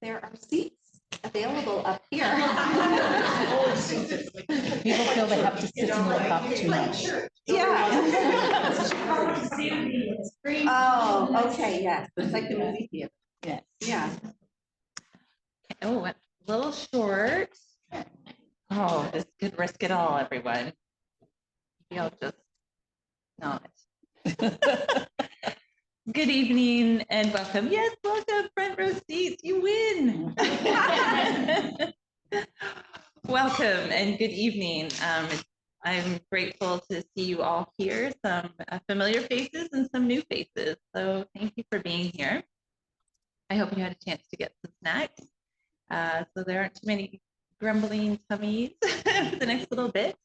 there are seats available up here. People feel they have to sit and look up too much. Yeah. Oh, okay, yes. It's like the movie theater. Yes. Yeah. Oh, a little short. Oh, this could risk it all, everyone. Maybe I'll just not. Good evening and welcome. Yes, welcome, front row seats. You win. Welcome and good evening. I'm grateful to see you all here, some familiar faces and some new faces. So thank you for being here. I hope you had a chance to get some snacks. So there aren't too many grumbling tummies for the next little bit.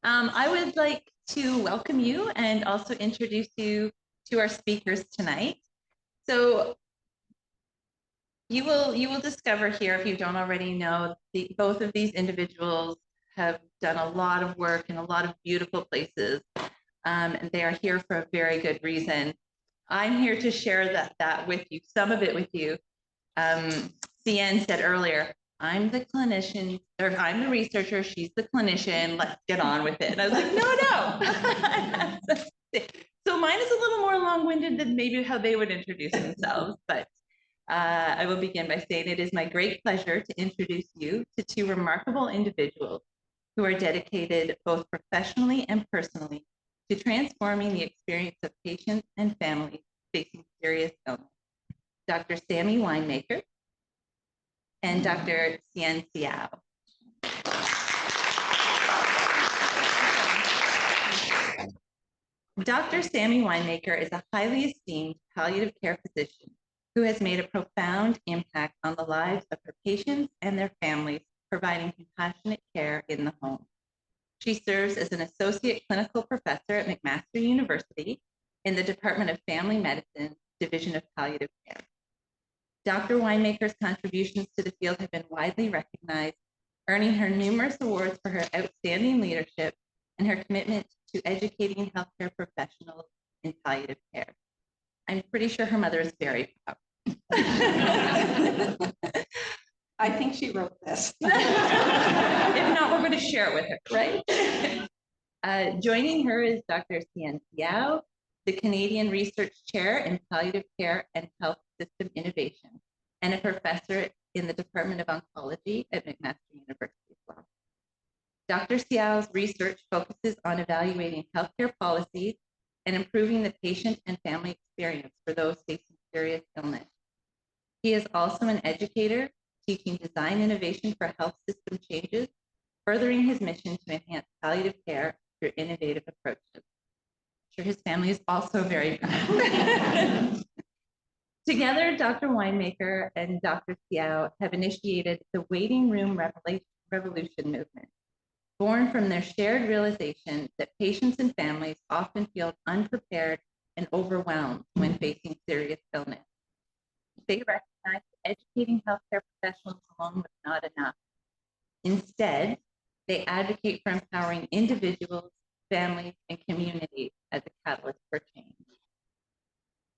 I would like to welcome you and also introduce you to our speakers tonight. So you will discover here, if you don't already know, both of these individuals have done a lot of work in a lot of beautiful places, and they are here for a very good reason. I'm here to share that with you, some of it with you. Hsien said earlier, I'm the clinician, or I'm the researcher, she's the clinician, let's get on with it. And I was like, no. So mine is a little more long-winded than maybe how they would introduce themselves, but I will begin by saying it is my great pleasure to introduce you to two remarkable individuals who are dedicated both professionally and personally to transforming the experience of patients and families facing serious illness. Dr. Sammy Winemaker and Dr. Hsien. Dr. Sammy Winemaker is a highly esteemed palliative care physician who has made a profound impact on the lives of her patients and their families, providing compassionate care in the home. She serves as an associate clinical professor at McMaster University in the Department of Family Medicine, Division of Palliative Care. Dr. Winemaker's contributions to the field have been widely recognized, earning her numerous awards for her outstanding leadership and her commitment to educating healthcare professionals in palliative care. I'm pretty sure her mother is very proud. I think she wrote this. If not, we're going to share it with her, right? Joining her is Dr. Hsien, the Canadian Research Chair in Palliative Care and Health System Innovation, and a professor in the Department of Oncology at McMaster University as well. Dr. Hsien's research focuses on evaluating healthcare policies and improving the patient and family experience for those facing serious illness. He is also an educator, teaching design innovation for health system changes, furthering his mission to enhance palliative care through innovative approaches. I'm sure his family is also very proud. Together, Dr. Winemaker and Dr. Hsien have initiated the waiting room revolution movement, born from their shared realization that patients and families often feel unprepared and overwhelmed when facing serious illness. They recognize that educating healthcare professionals alone was not enough. Instead, they advocate for empowering individuals, families, and communities as a catalyst for change.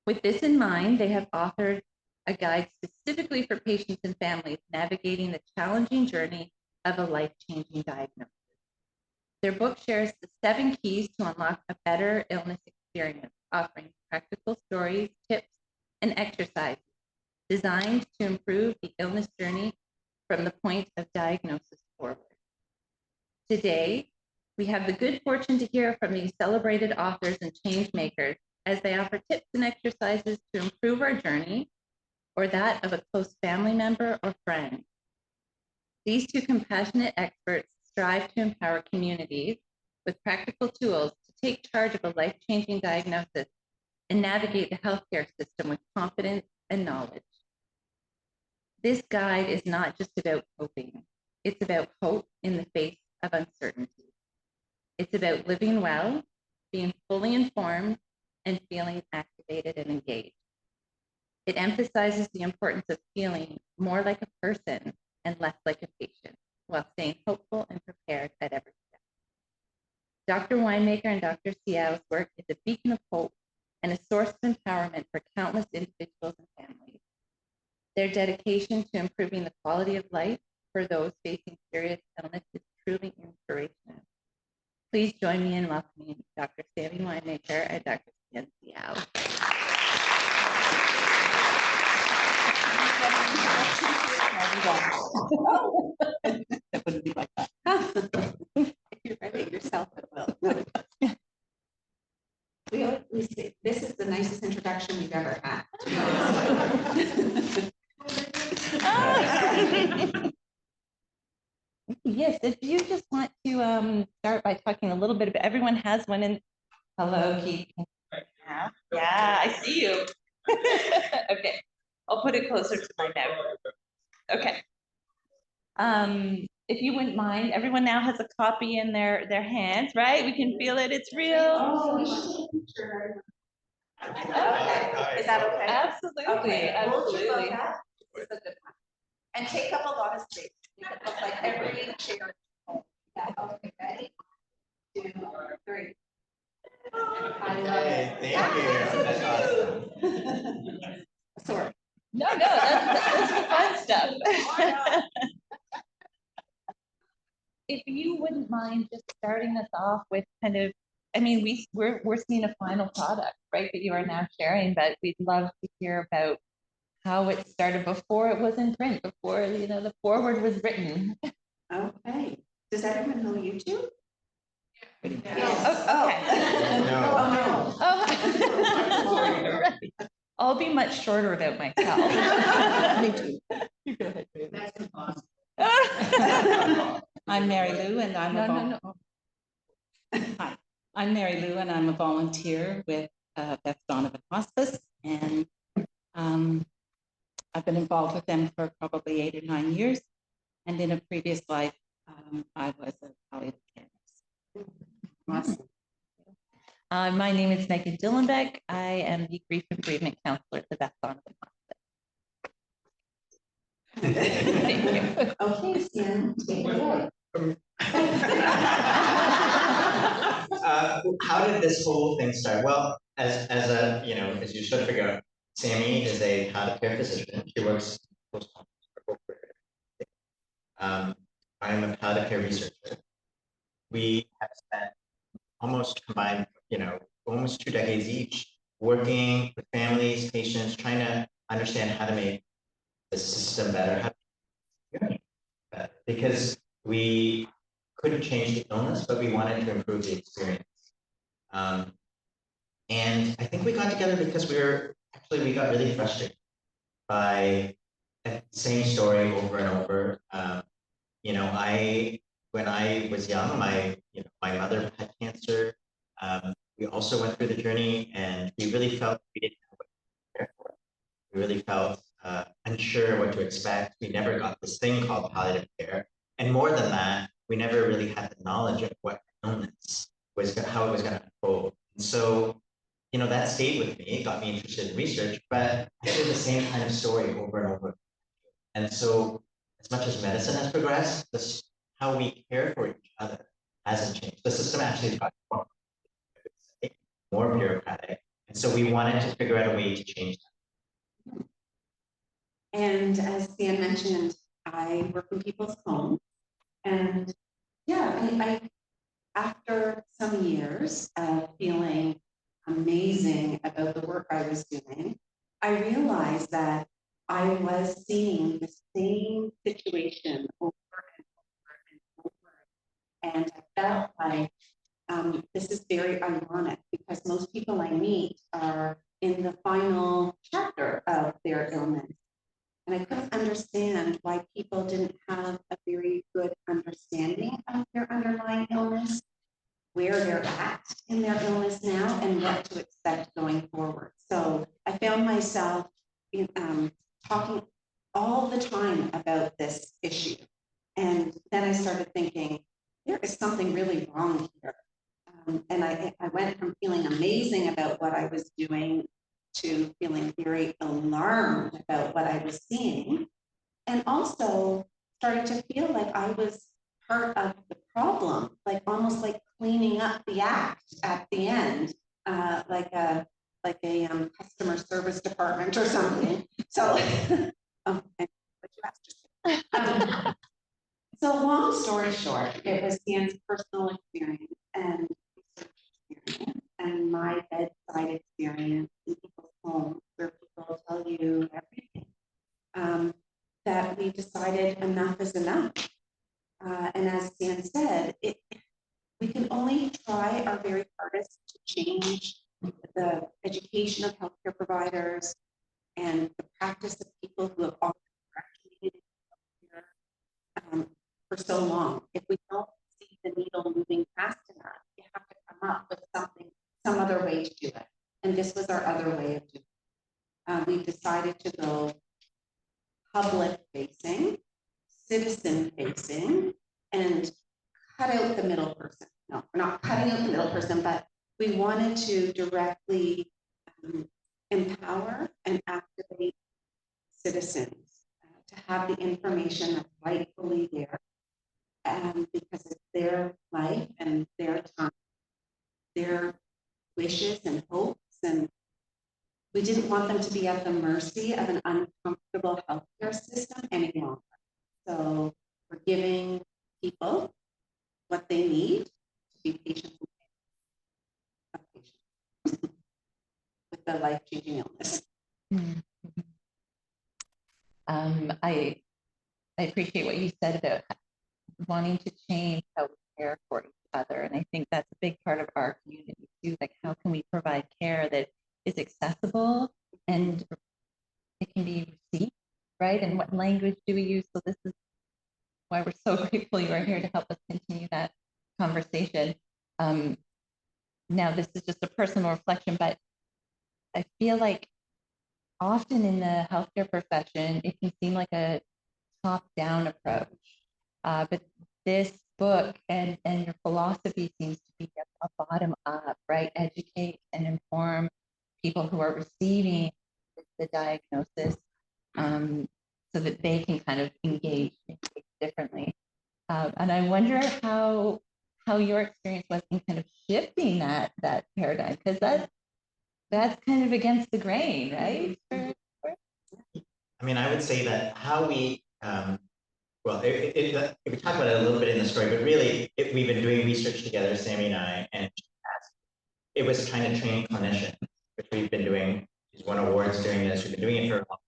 With this in mind, they have authored a guide specifically for patients and families navigating the challenging journey of a life-changing diagnosis. Their book shares the 7 keys to unlock a better illness experience, offering practical stories, tips, and exercises designed to improve the illness journey from the point of diagnosis forward. Today, we have the good fortune to hear from these celebrated authors and change makers as they offer tips and exercises to improve our journey or that of a close family member or friend. These two compassionate experts strive to empower communities with practical tools to take charge of a life-changing diagnosis and navigate the healthcare system with confidence and knowledge. This guide is not just about coping. It's about hope in the face of uncertainty. It's about living well, being fully informed, and feeling activated and engaged. It emphasizes the importance of feeling more like a person and less like a patient, while staying hopeful and prepared at every step. Dr. Winemaker and Dr. Hsien's work is a beacon of hope and a source of empowerment for countless individuals and families. Their dedication to improving the quality of life for those facing serious illness is truly inspirational. Please join me in welcoming Dr. Sammy Winemaker and Dr. Hsien. That wouldn't be like that. If you write it yourself, it will. We say, this is the nicest introduction we've ever had. Yes, if you just want to start by talking a little bit about, everyone has one in. Hello, Keith. Yeah, I see you. Okay, I'll put it closer to my mouth. Okay. If you wouldn't mind, everyone now has a copy in their hands, right? We can feel it, it's real. Oh, is that okay? Absolutely, absolutely. This is a good one. And take up a lot of space. You can look like every chair. Yeah, okay, ready? 2, 3. I love it. Thank you. That's awesome. Sorry. No, that's the fun stuff. If you wouldn't mind just starting us off with kind of, I mean, we're seeing a final product, right, that you are now sharing, but we'd love to hear about how it started before it was in print, before, you know, the foreword was written. Okay. Does everyone know YouTube? Oh, okay. No. Oh. Right. I'll be much shorter about myself. Me too. You go ahead. That's impossible. I'm Mary Lou, and I'm No. Hi, I'm Mary Lou, and I'm a volunteer with Beth Donovan Hospice, and I've been involved with them for probably 8 or 9 years. And in a previous life, I was a palliative care nurse. Awesome. My name is Megan Dillenbeck. I am the grief and bereavement counselor at the Beth Donovan Hospice. Thank you. Okay, Hsien, take it away. How did this whole thing start? Well, as you should figure out, Sammy is a palliative care physician. She works I'm a palliative care researcher. We have spent almost combined, almost 2 decades each working with families, patients, trying to understand how to make the system better, how to make the better. Because we couldn't change the illness, but we wanted to improve the experience. And I think we got together because we got really frustrated by the same story over and over. When I was young, my mother had cancer. We also went through the journey, and we really felt we didn't know what to prepare for. We really felt unsure what to expect. We never got this thing called palliative care, and more than that, we never really had the knowledge of what illness was, how it was going to unfold. And so, that stayed with me. It got me interested in research, but I hear the same kind of story over and over. And so, as much as medicine has progressed, how we care for each other hasn't changed. The system actually got more bureaucratic. And so we wanted to figure out a way to change that. And as Hsien mentioned, I work in people's homes. And yeah, I after some years of feeling amazing about the work I was doing, I realized that I was seeing the same situation over and over and over. And I felt like this is very ironic because most people I meet are in the final chapter of their illness. And I couldn't understand why people didn't have a very good understanding of their underlying illness, where they're at in their illness now, and what to expect going forward. So I found myself talking all the time about this issue. And then I started thinking, there is something really wrong here. And I went from feeling amazing about what I was doing to feeling very alarmed about what I was seeing, and also started to feel like I was part of the problem, like almost like cleaning up the act at the end, like a customer service department or something. So Oh, and what you asked. So long story short, it was Hsien's personal experience and research experience and my bedside experience in people's homes where people tell you everything, that we decided enough is enough. And as Hsien said, we can only try our very hardest to change the education of healthcare providers and the practice of people who have already graduated in healthcare for so long. If we don't see the needle moving fast enough, you have to come up with some other way to do it. And this was our other way of doing it. We decided to go public facing, citizen facing, and cut out the middle person. No, we're not cutting out the middle person, but we wanted to directly empower and activate citizens to have the information that's rightfully there, because it's their life and their time, their wishes and hopes, and we didn't want them to be at the mercy of an uncomfortable healthcare system any longer. So we're giving people what they need to be patient with the life-changing illness. I appreciate what you said about wanting to change how we care for each other. And I think that's a big part of our community too. Like, how can we provide care that is accessible and it can be received, right? And what language do we use? So this is why we're so grateful you are here to help us continue that conversation. Now, this is just a personal reflection, but I feel like often in the healthcare profession, it can seem like a top-down approach. But this book and your philosophy seems to be a bottom-up, right? Educate and inform people who are receiving the diagnosis, so that they can kind of engage differently. And I wonder how your experience was in kind of shifting that paradigm, because that's kind of against the grain, right? I mean, I would say that how we, well, if we talk about it a little bit in the story, but really, we've been doing research together, Sammy and I, and it was trying to train clinicians, which we've been doing. She's won awards doing this. We've been doing it for a while.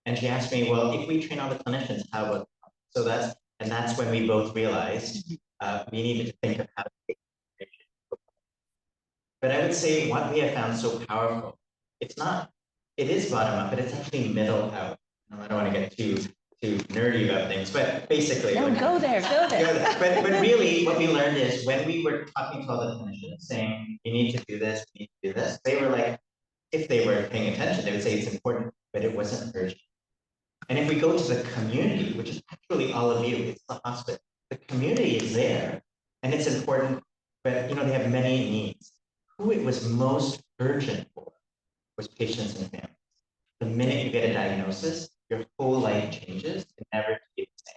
And she asked me, well, if we train all the clinicians, how about, so that's when we both realized we needed to think of how to take information. But I would say what we have found so powerful, it is bottom up, but it's actually middle out. I don't want to get too nerdy about things, but basically. No, go there. But really what we learned is when we were talking to all the clinicians saying, you need to do this, you need to do this, they were like, if they were paying attention, they would say it's important, but it wasn't urgent. And if we go to the community, which is actually all of you, it's the hospital, the community is there and it's important, but they have many needs. Who it was most urgent for was patients and families. The minute you get a diagnosis, your whole life changes and never to be the same.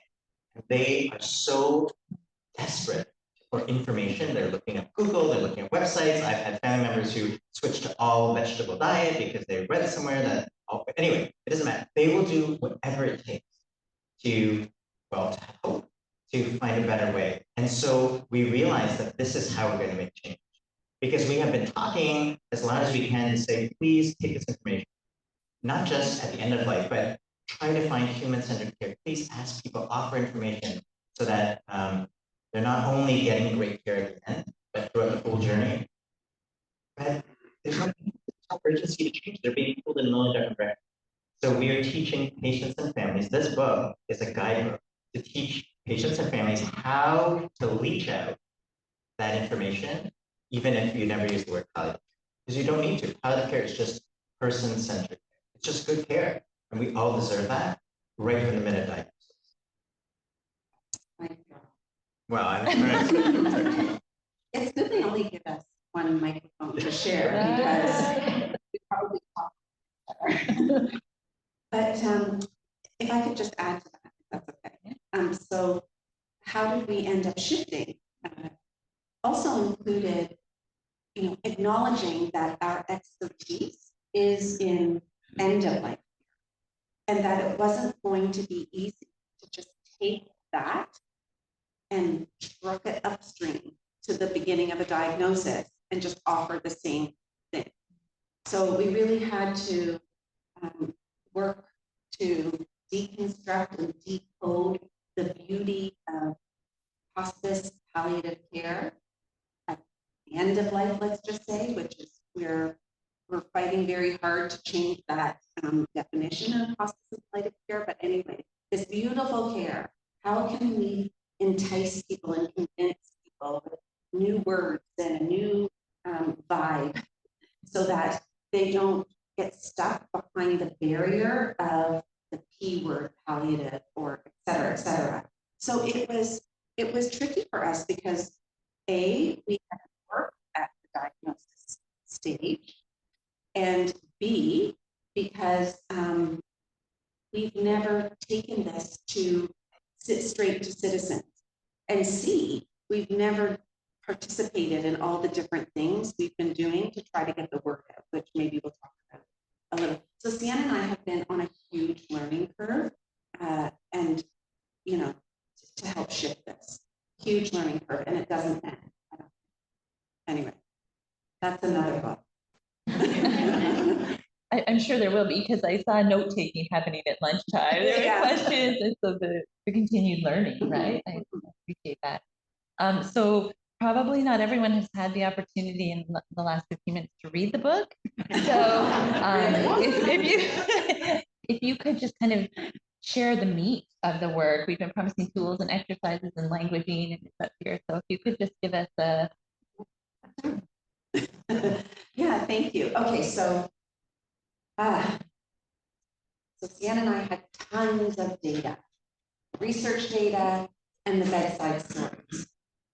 And they are so desperate for information. They're looking at Google, they're looking at websites. I've had family members who switch to all vegetable diet because they read somewhere that, anyway, it doesn't matter. They will do whatever it takes to hope, to find a better way. And so we realized that this is how we're going to make change. Because we have been talking as loud as we can to say, please take this information, not just at the end of life, but try to find human-centered care. Please ask people, offer information so that they're not only getting great care at the end, but throughout the whole journey. But there's no urgency to change. They're being pulled in a million different directions. So we are teaching patients and families. This book is a guidebook to teach patients and families how to leach out that information, even if you never use the word palliative, because you don't need to. Palliative care is just person-centered. It's just good care, and we all deserve that right from the minute diagnosis. Well, I'm It's good they only give us one microphone to share because we probably talk better. But if I could just add to that, if that's okay. So how did we end up shifting? Also included, acknowledging that our expertise is in end of life. and that it wasn't going to be easy to just take that and truck it upstream to the beginning of a diagnosis and just offer the same thing. So we really had to work to deconstruct and decode the beauty of hospice palliative care at the end of life, let's just say, which is where we're fighting very hard to change that definition of hospice and palliative care. But anyway, this beautiful care, how can we entice people and convince people with new words and a new vibe so that they don't get stuck behind the barrier of the P word, palliative, or et cetera, et cetera. So it was tricky for us because A, we had to work at the diagnosis stage, and B, because we've never taken this to sit straight to citizens, and C, we've never participated in all the different things we've been doing to try to get the word out, which maybe we'll talk about a little. So Hsien and I have been on a huge learning curve, and you know, to help shift this huge learning curve, and it doesn't end. Anyway, that's another book. I'm sure there will be, because I saw note taking happening at lunchtime. There were questions, and so the continued learning, right? I appreciate that. So probably not everyone has had the opportunity in the last 15 minutes to read the book. So if you could just kind of share the meat of the work. We've been promising tools and exercises and languaging and stuff here. So if you could just give us a yeah, thank you. Okay, so Hsien and I had tons of data, research data, and the bedside stories.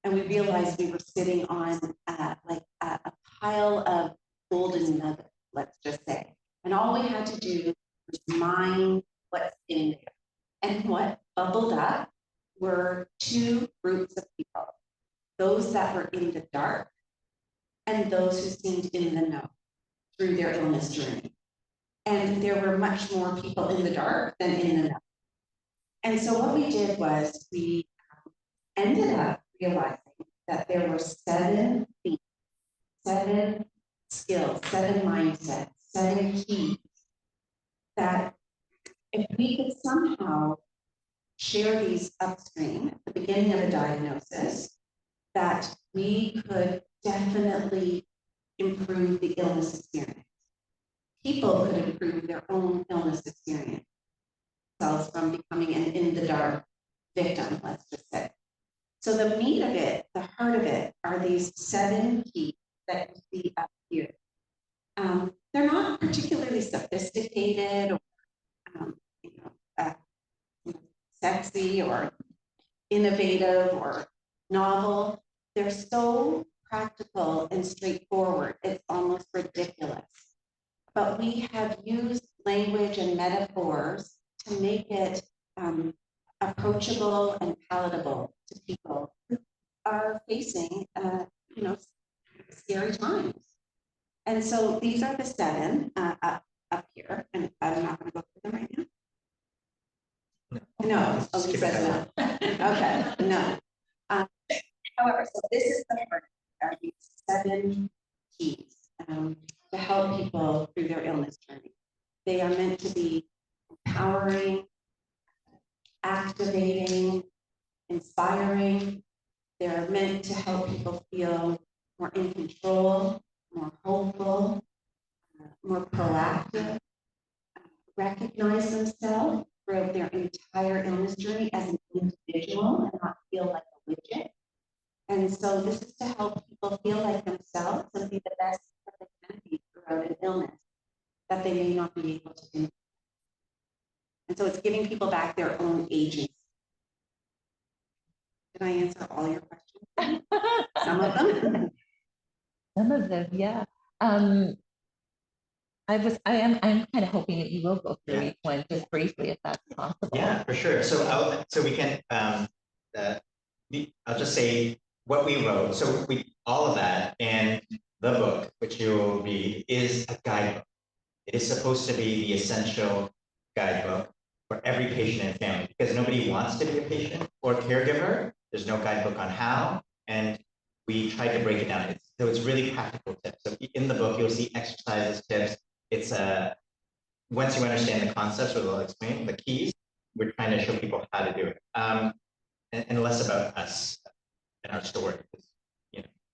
And we realized we were sitting on like a pile of golden nuggets, let's just say. And all we had to do was mine what's in there. And what bubbled up were two groups of people, those that were in the dark and those who seemed in the know through their illness journey. And there were much more people in the dark than in the know. And so what we did was we ended up realizing that there were 7 themes, 7 skills, 7 mindsets, 7 keys that if we could somehow share these upstream at the beginning of a diagnosis, that we could definitely improve the illness experience. People could improve their own illness experience themselves from becoming an in the dark victim, let's just say. So the meat of it, the heart of it, are these 7 keys that you see up here. They're not particularly sophisticated or sexy or innovative or novel. They're so practical and straightforward, it's almost ridiculous. But we have used language and metaphors to make it approachable and palatable to people who are facing, scary times. And so these are the 7 up here, and I'm not going to go through them right now. No, Elise says no. Okay, no. However, so this is the heart of these 7 keys to help people through their illness journey. They are meant to be empowering, activating, inspiring. They're meant to help people feel more in control, more hopeful, more proactive, recognize themselves throughout their entire illness journey as an individual and not feel like a widget. And so this is to help people feel like themselves and be the best that they can be throughout an illness that they may not be able to do. And so it's giving people back their own agency. Did I answer all your questions? Some of them? Some of them, yeah. I'm kind of hoping that you will go through each one just briefly, if that's possible. Yeah, for sure. So we can, I'll just say what we wrote. So all of that, and the book, which you will read, is a guidebook. It is supposed to be the essential guidebook for every patient and family because nobody wants to be a patient or caregiver. There's no guidebook on how, and we try to break it down. So it's really practical tips. So in the book, you'll see exercises, tips. It's once you understand the concepts, we'll explain the keys. We're trying to show people how to do it, and less about us and our story. Because,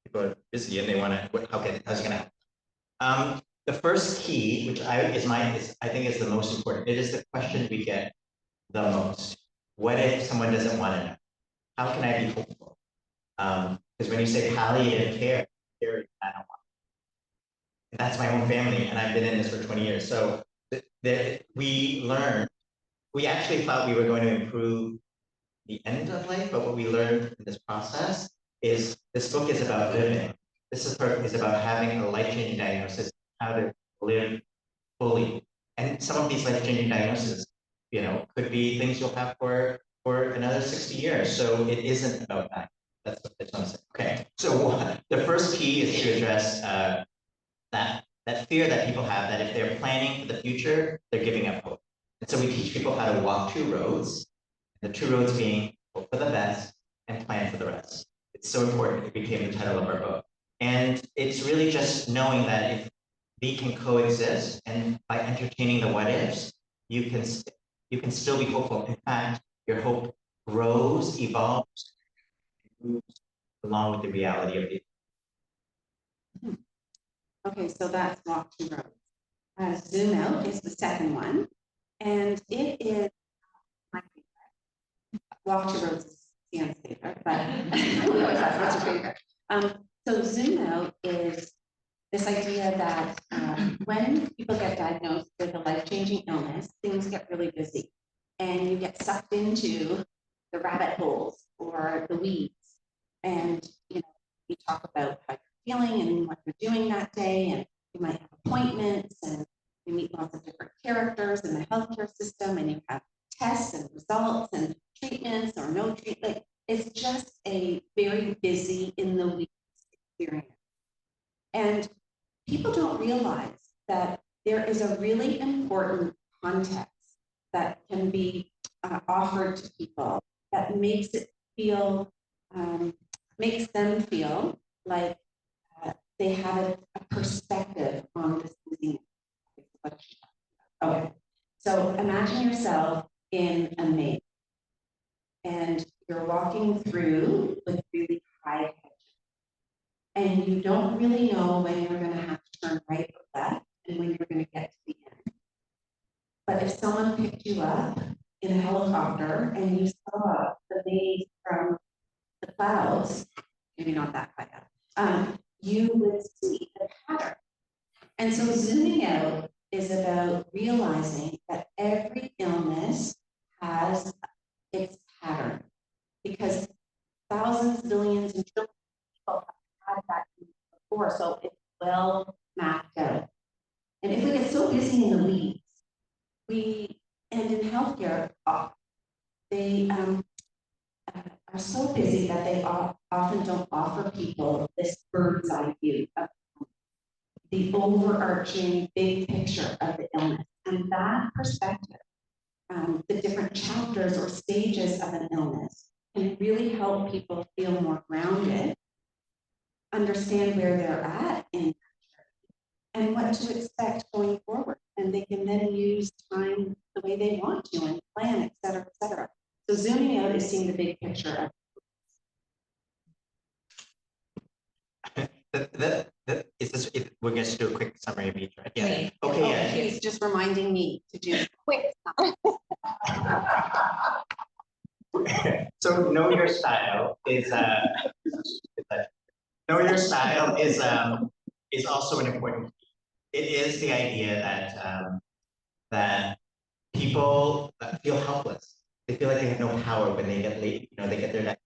people are busy and they want to. How's it going to happen? The first key, which I think is the most important. It is the question we get the most. What if someone doesn't want to know? How can I be hopeful? Because when you say palliative care, I don't want. And that's my own family, and I've been in this for 20 years. So we actually thought we were going to improve the end of life, but what we learned in this process is this book is about living. This book is about having a life-changing diagnosis, how to live fully. And some of these life-changing diagnoses, could be things you'll have for another 60 years. So it isn't about that. That's what I'm saying. Okay. So the first key is to address that fear that people have that if they're planning for the future, they're giving up hope. And so we teach people how to walk two roads, the two roads being hope for the best and plan for the rest. It's so important. It became the title of our book. And it's really just knowing that if we can coexist and by entertaining the what ifs, you can still be hopeful. In fact, your hope grows, evolves, moves along with the reality of it. Okay, so that's walk two roads. Zoom out is the second one, and it is my favorite. Walk two roads is Hsien's favorite, but of course that's what's your favorite. So zoom out is this idea that when people get diagnosed with a life-changing illness, things get really busy, and you get sucked into the rabbit holes or the weeds, and you talk about how you're feeling and what you're doing that day, and you might have appointments, and you meet lots of different characters in the healthcare system, and you have tests and results and treatments or no treatment. It's just a very busy in the weeds experience. And people don't realize that there is a really important context that can be offered to people that makes them feel like they have a perspective on this disease. Okay, so imagine yourself in a maze, and you're walking through with really high hedges, and you don't really know when you're going to have to turn right or left and when you're going to get to the end. But if someone picked you up in a helicopter and you saw the maze from the clouds, maybe not that high up, you would see the pattern. And so zooming out is about realizing that every illness has its pattern, because thousands, billions, and trillions of people have had that before, so it's well mapped out. And if we get so busy in the weeds, and in healthcare, they are so busy that they often don't offer people this bird's eye view of the overarching big picture of the illness. And that perspective, the different chapters or stages of an illness, can really help people feel more grounded, understand where they're at in that journey, and what to expect going forward. And they can then use time the way they want to and plan, et cetera, et cetera. So zooming out is seeing the big picture of we're going to do a quick summary of each, right? Yeah. Please. Okay. Yeah. He's just reminding me to do quick. So know your style is know your style is also an important key. It is the idea that people feel helpless. They feel like they have no power when they get late. They get their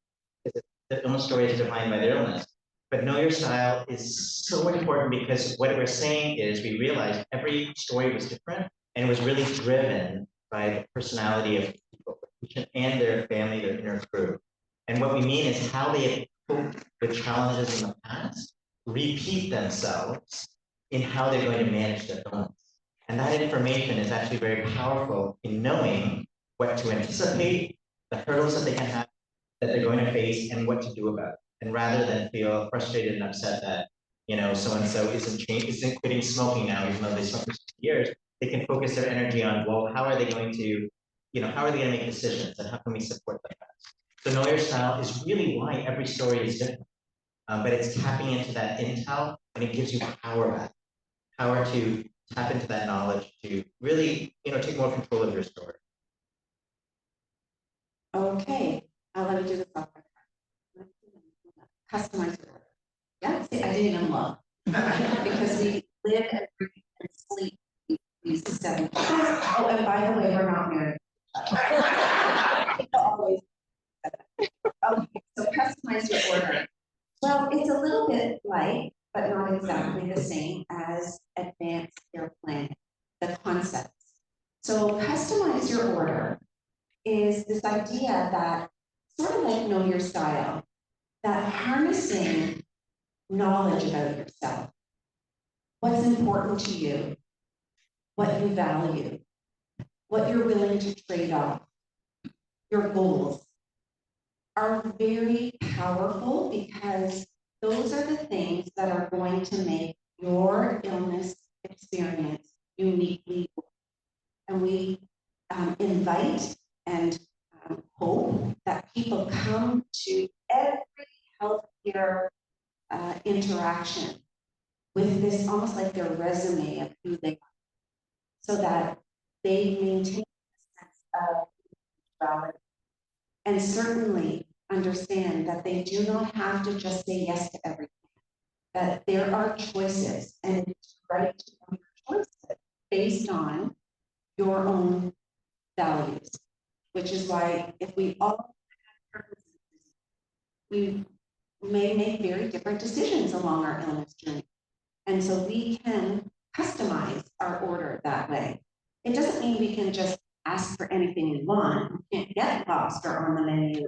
illness story is defined by their illness. But know your style is so important because what we're saying is we realized every story was different and it was really driven by the personality of people and their family, their inner crew. And what we mean is how they coped with challenges in the past, repeat themselves in how they're going to manage their illness. And that information is actually very powerful in knowing what to anticipate, the hurdles that they can have, that they're going to face, and what to do about it. And rather than feel frustrated and upset that, so-and-so isn't quitting smoking now, even though they smoked for 60 years, they can focus their energy on, well, how are they going to make decisions, and how can we support them? So know your style is really why every story is different. But it's tapping into that intel, and it gives you power to tap into that knowledge to really, take more control of your story. Okay, let me do the software. Customize your order. Yeah, see, I didn't even look. Because we live and breathe and sleep these 7 days. Oh, and by the way, we're not married. Always. Okay, so customize your order. Well, it's a little bit like, but not exactly the same as advanced care planning, the concepts. So customize your order is this idea that sort of like know your style, that harnessing knowledge about yourself, what's important to you, what you value, what you're willing to trade off, your goals are very powerful because those are the things that are going to make your illness experience uniquely. And we invite and hope that people come to every healthcare interaction with this almost like their resume of who they are, so that they maintain a sense of validity. And certainly understand that they do not have to just say yes to everything, that there are choices, and it's right to know your choices based on your own values, which is why if we all have purposes, we may make very different decisions along our illness journey. And so we can customize our order that way. It doesn't mean we can just ask for anything we want. We can't get lobster on the menu.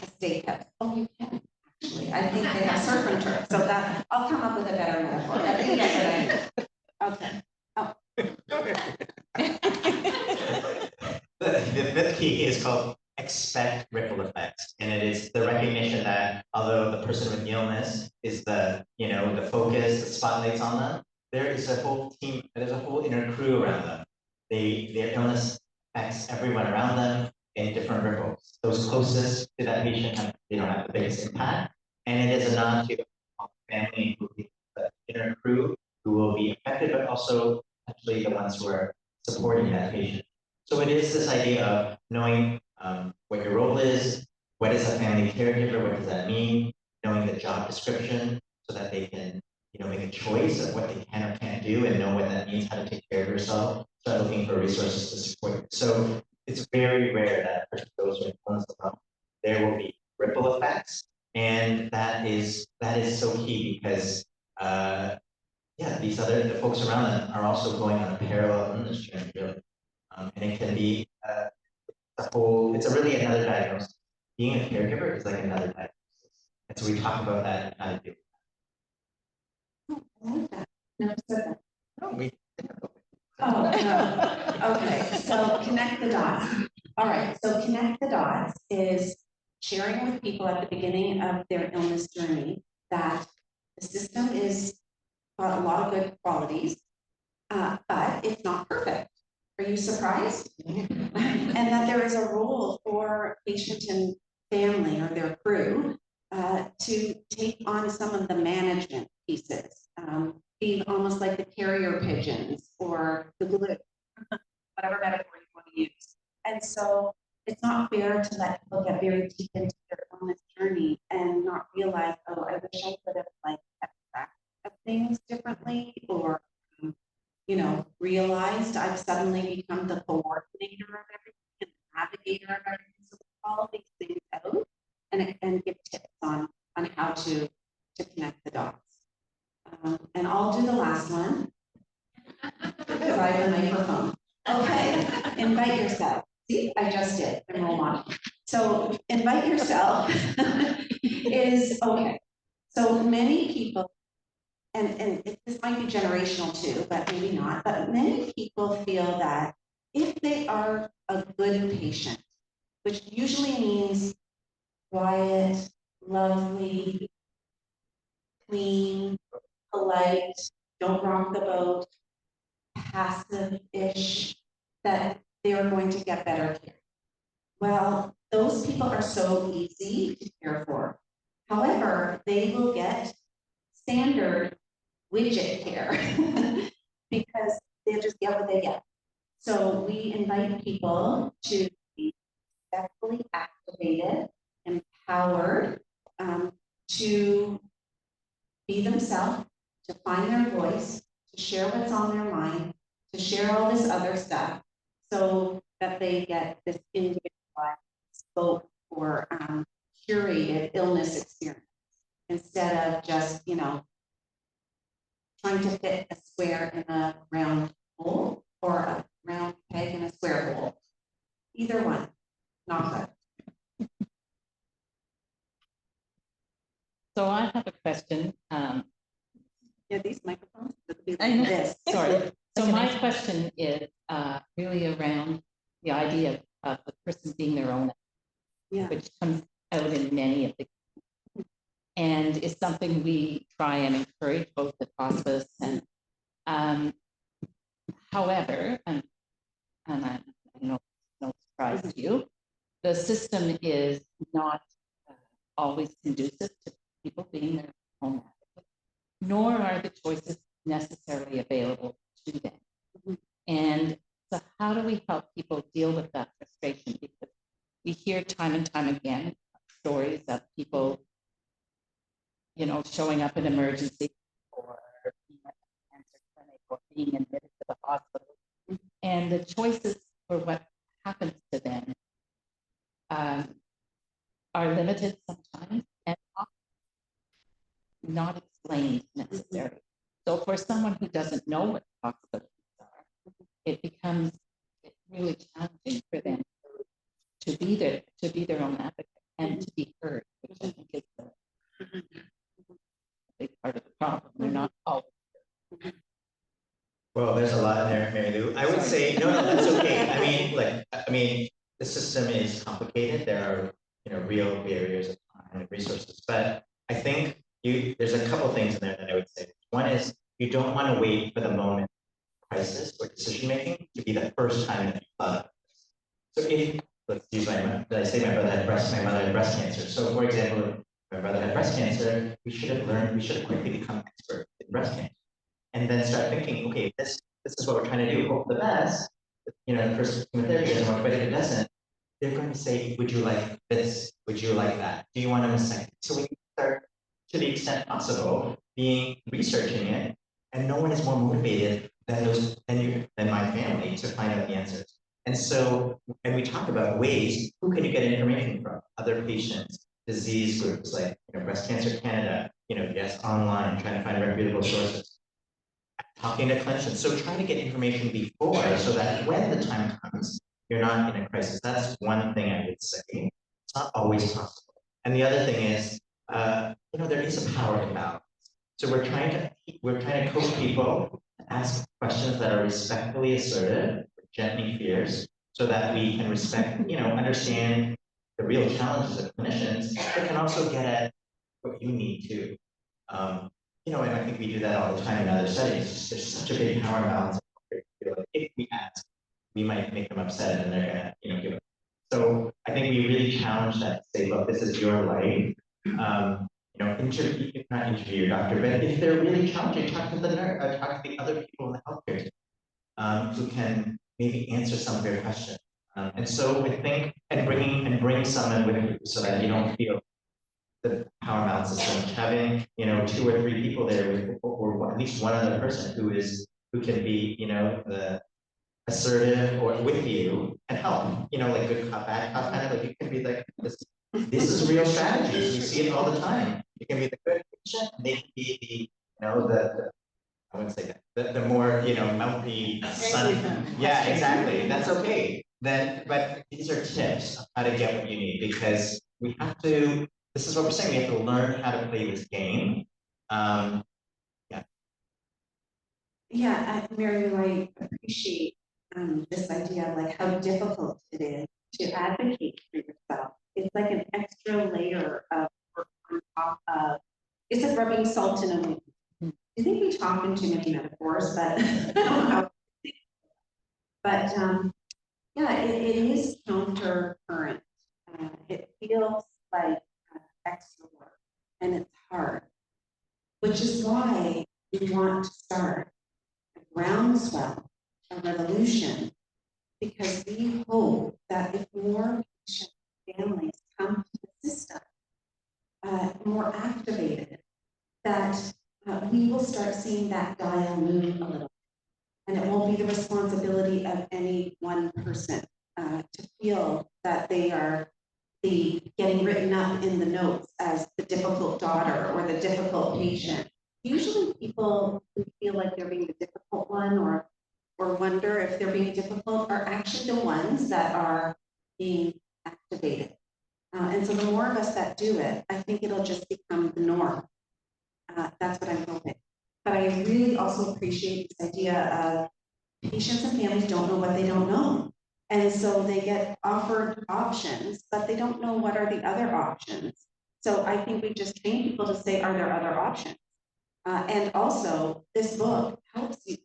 A steakhouse. Oh, you can, actually. I think they have surf and turf. So that, I'll come up with a better metaphor. I think that's what I mean. Okay. Oh. The fifth key is called expect ripple effects. And it is the recognition that although the person with the illness is the focus, the spotlight's on them, there is a whole team, there's a whole inner crew around them. Their illness affects everyone around them in different ripples. Those closest to that patient have the biggest impact. And it is a nod to the family, the inner crew who will be affected, but also actually the ones who are supporting that patient. So it is this idea of knowing what your role is, what is a family caregiver, what does that mean, knowing the job description so that they can make a choice of what they can or can't do and know what that means, how to take care of yourself, start looking for resources to support you. So it's very rare that a person goes with illness alone. There will be ripple effects, and that is so key because the folks around them are also going on a parallel illness journey, really. And it can be it's really another diagnosis. Being a caregiver is like another diagnosis. And so we talk about that and how to do it. Oh, I like that. Never said that. No, Oh, no. Okay, so connect the dots. All right, so connect the dots is sharing with people at the beginning of their illness journey that the system is got a lot of good qualities, but it's not perfect. Are you surprised? And that there is a role for patient and family or their crew to take on some of the management pieces, be almost like the carrier pigeons or the glue, whatever metaphor you want to use. And so it's not fair to let people get very deep into their illness journey and not realize, oh, I wish I could have kept track of things differently, or realized I've suddenly become the coordinator of everything and the navigator of everything. So all these things out and give tips on how to connect the dots. And I'll do the last one because I have a microphone. Okay, invite yourself. See, I just did, and role model. So invite yourself is okay. So many people this might be generational too, but maybe not, but many people feel that if they are a good patient, which usually means quiet, lovely, clean, polite, don't rock the boat, passive-ish, that they are going to get better care. Well, those people are so easy to care for. However, they will get standard widget care because they'll just get what they get. So we invite people to be respectfully activated, empowered, to be themselves, to find their voice, to share what's on their mind, to share all this other stuff, so that they get this individualized, spoke or curated illness experience instead of just, you know, trying to fit a square in a round hole or a round peg in a square hole. Either one, not good. So I have a question. Yeah, these microphones would be I like know. this. Sorry. So Okay, my nice. question is really around the idea of the person being their own, Yeah. which comes out in many of the, and is something we try and encourage both at hospice and, however, and I know it's no surprise to you, the system is not always conducive to people being their own advocate, nor are the choices necessarily available to them. Mhm. And so how do we help people deal with that frustration? Because we hear time and time again stories of people, you know, showing up in emergency or being at a cancer clinic or being admitted to the hospital. And the choices for what happens to them are limited sometimes and not explained necessarily. So for someone who doesn't know what possibilities are, it becomes really challenging for them to be their own advocate and to be heard, which I think is a big part of the problem. They're not always. Well, there's a lot in there, Mary Lou. I would say, no, that's okay. I mean, the system is complicated. There are, you know, real barriers of time and resources, but I think there's a couple things in there that I would say. One is you don't want to wait for the moment of crisis or decision making to be the first time that you thought of it. So if, let's use my mother had breast cancer. So for example, if my brother had breast cancer, we should have quickly become expert in breast cancer. And then start thinking, okay, this is what we're trying to do. Hope for the best. You know, first chemotherapy doesn't work, but if it doesn't, they're going to say, would you like this? Would you like that? Do you want a mastectomy? So we start, to the extent possible, researching it, and no one is more motivated than my family to find out the answers. And so, and we talk about ways, who can you get information from? Other patients, disease groups like, you know, Breast Cancer Canada, you know, yes, online, trying to find reputable sources. Talking to clinicians, so trying to get information before so that when the time comes, you're not in a crisis. That's one thing I would say. It's not always possible. And the other thing is, you know, there is a power imbalance. So we're trying to coach people to ask questions that are respectfully assertive, gently fierce, so that we can understand the real challenges of clinicians, but can also get at what you need to. You know, and I think we do that all the time in other settings. There's such a big power imbalance. If we ask, we might make them upset and they're gonna, you know, give it. So I think we really challenge that to say, look, this is your life. You know, not interview your doctor, but if they're really challenging, talk to the nurse, talk to the other people in the healthcare team who can maybe answer some of your questions. And so I think, and bring someone with you so that you don't feel the power balance is so much. Having, you know, 2 or 3 people there with, or at least one other person who can be, you know, the assertive or with you and help, you know, like good cop, bad cop, kind of like you can be like, this is real strategies. We see it all the time. You can be the good patient, and they can be the, you know, I wouldn't say that, the more, you know, mouthy son. Yeah, exactly. That's okay. But these are tips of how to get what you need, because we have to, this is what we're saying, we have to learn how to play this game. Yeah, Yeah, Mary, I appreciate this idea of like how difficult it is to advocate for yourself. It's like an extra layer of work on top of, it's like rubbing salt in a wound. I think we talk in too many metaphors, but I don't know how. But yeah, it is counter current. It feels like extra work and it's hard, which is why we want to start a groundswell, a revolution, because we hope that if more patient families come to the system, more activated, that we will start seeing that dial move a little. And it won't be the responsibility of any one person to feel that they are getting written up in the notes as the difficult daughter or the difficult patient. Usually people who feel like they're being the difficult one or wonder if they're being difficult are actually the ones that are being activated. And so the more of us that do it, I think it'll just become the norm. That's what I'm hoping. But I really also appreciate this idea of patients and families don't know what they don't know. And so they get offered options, but they don't know what are the other options. So I think we just train people to say, are there other options? And also, this book helps you.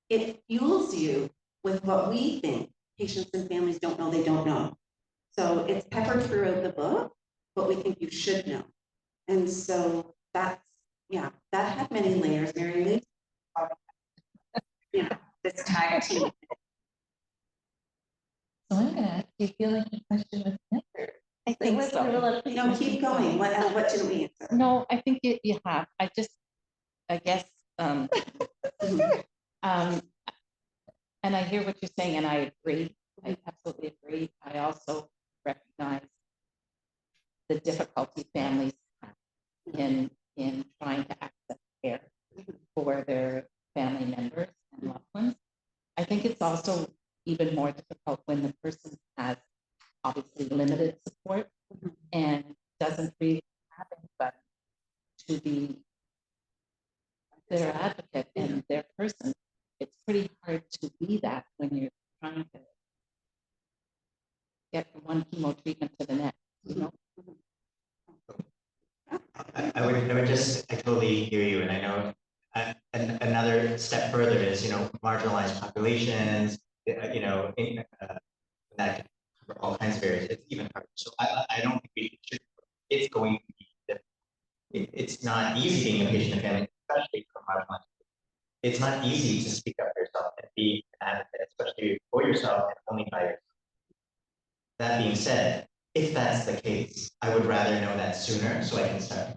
It fuels you with what we think patients and families don't know they don't know. So it's peppered throughout the book, what we think you should know. And so that's, yeah, that had many layers, Mary Lee. Yeah, this tag team. So I'm gonna ask, do you feel like the question was answered? I think so. No, keep going. What did we answer? No, I think you have. I guess, and I hear what you're saying, and I agree. I absolutely agree. I also recognize the difficulty families have in trying to access care for their family members and loved ones. I think it's also even more difficult when the person has obviously limited support and doesn't really have anybody to be their advocate and their person. It's pretty hard to be that when you're trying to get from one chemo treatment to the next, you know? I totally hear you, and I know another step further is, marginalized populations, that can cover all kinds of areas. It's even harder. So I don't think we should. It's going to be difficult. It's not easy being a patient and family, especially for marginalized. It's not easy to speak up for yourself and be an advocate, especially for yourself and only by yourself. That being said, if that's the case, I would rather know that sooner so I can start.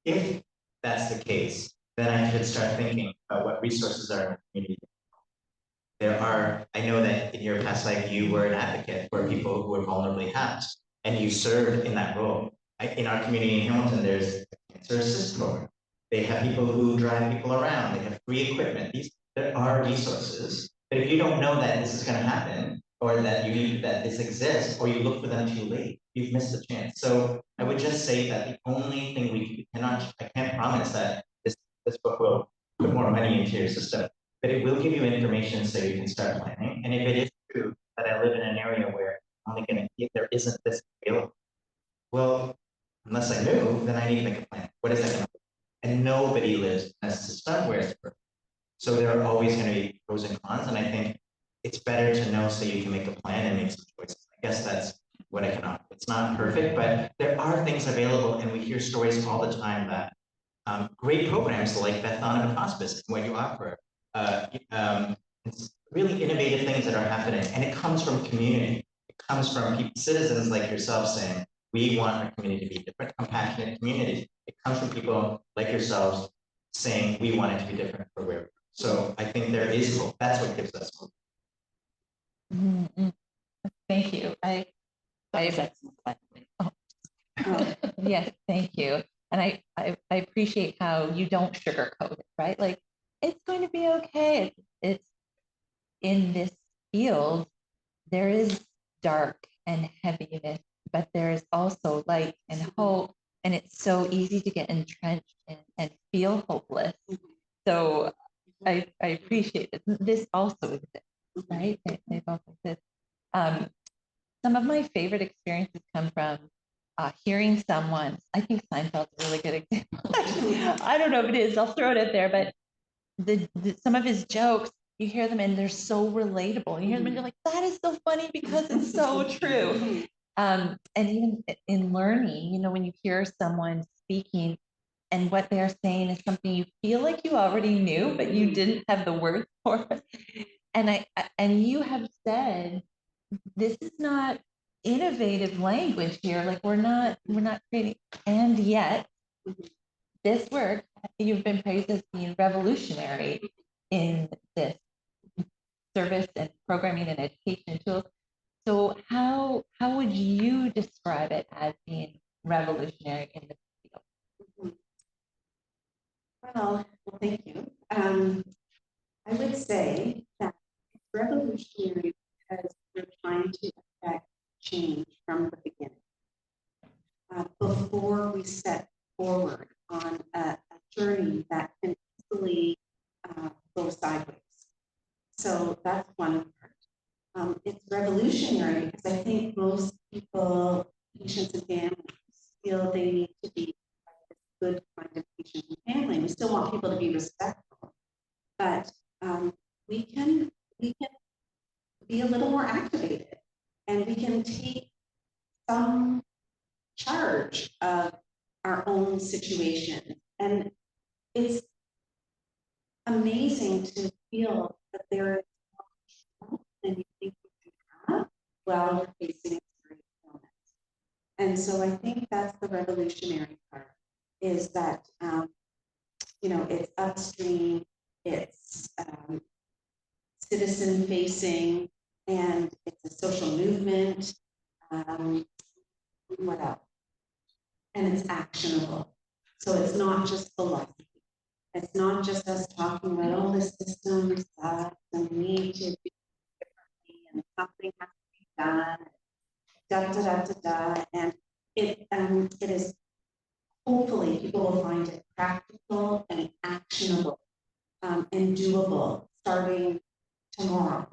If that's the case, then I should start thinking about what resources are in the community. I know that in your past life, you were an advocate for people who were vulnerably housed, and you served in that role. In our community in Hamilton, there's a cancer assist program. They have people who drive people around. They have free equipment. There are resources. But if you don't know that this is going to happen, or that this exists, or you look for them too late, you've missed the chance. So I would just say that the only thing I can't promise that this book will put more money into your system, but it will give you information so you can start planning. And if it is true that I live in an area where there isn't this available, well, unless I move, then I need to make a plan. What is that going to do? And nobody lives in a system where it's perfect. So there are always going to be pros and cons, and I think it's better to know so you can make a plan and make some choices. I guess that's what I can offer. It's not perfect, but there are things available, and we hear stories all the time that great programs like Beth Donovan Hospice and what you offer, it's really innovative things that are happening, and it comes from community. It comes from citizens like yourself saying, we want our community to be different, compassionate communities. It comes from people like yourselves saying, we want it to be different for where we're. So I think there is hope. That's what gives us hope. Mm-hmm. Thank you. I yes, thank you. And I appreciate how you don't sugarcoat it, right? Like, it's going to be okay. It's in this field, there is dark and heaviness, but there is also light and hope. And it's so easy to get entrenched and feel hopeless. So I appreciate it. This also exists, right? They both exist. Some of my favorite experiences come from hearing someone. I think Seinfeld's a really good example. I don't know if it is. I'll throw it out there, but some of his jokes, you hear them and they're so relatable. You hear them and you're like, that is so funny because it's so true. And even in learning, when you hear someone speaking and what they're saying is something you feel like you already knew, but you didn't have the words for it. And you have said, this is not innovative language here. Like we're not creating, and yet this work, you've been praised as being revolutionary in this service and programming and education tools. So how would you describe it as being revolutionary in the field? Well, thank you. I would say that it's revolutionary because we're trying to affect change from the beginning. Before we set forward on a journey that can easily go sideways. So that's one part. It's revolutionary because I think most people, patients and families, feel they need to be a good kind of patient and family. We still want people to be respectful, but we can be a little more activated, and we can take some charge of our own situation. And it's amazing to feel that there is more than you think you can have while you're facing a serious illness. And so I think that's the revolutionary part, is that, it's upstream, it's citizen facing, and it's a social movement. What else? And it's actionable. So it's not just philosophy. It's not just us talking about, oh, the system sucks and we need to do differently and something has to be done, And it is, hopefully people will find it practical and actionable and doable starting tomorrow,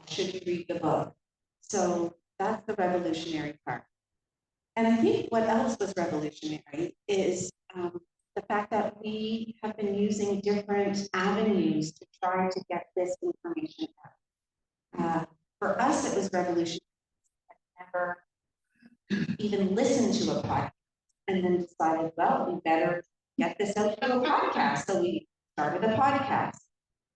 should you read the book. So that's the revolutionary part. And I think what else was revolutionary is the fact that we have been using different avenues to try to get this information out. For us, it was revolutionary. I never even listened to a podcast and then decided, well, we better get this out to a podcast. So we started a podcast.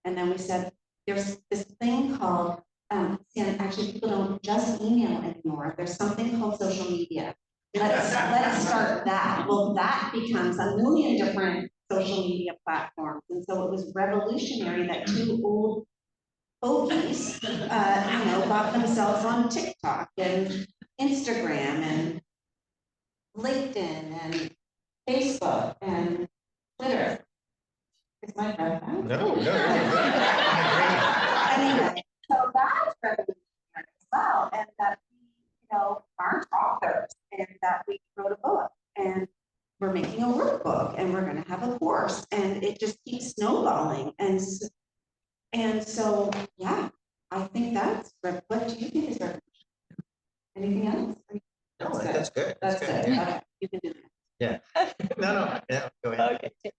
And then we said, there's this thing called, and actually people don't just email anymore. There's something called social media. Let's start that. Well, that becomes a million different social media platforms. And so it was revolutionary that two old fogies, got themselves on TikTok and Instagram and LinkedIn and Facebook and Twitter. Is my breath out? No. Anyway, so that's revolutionary as well. And that we, aren't authors, and that we wrote a book, and we're making a workbook, and we're going to have a course, and it just keeps snowballing. And so, yeah, I think that's, what do you think is revolutionary? Anything else? No, that's good. That's good. Yeah. Okay, you can do that. Yeah. No, go ahead. Okay.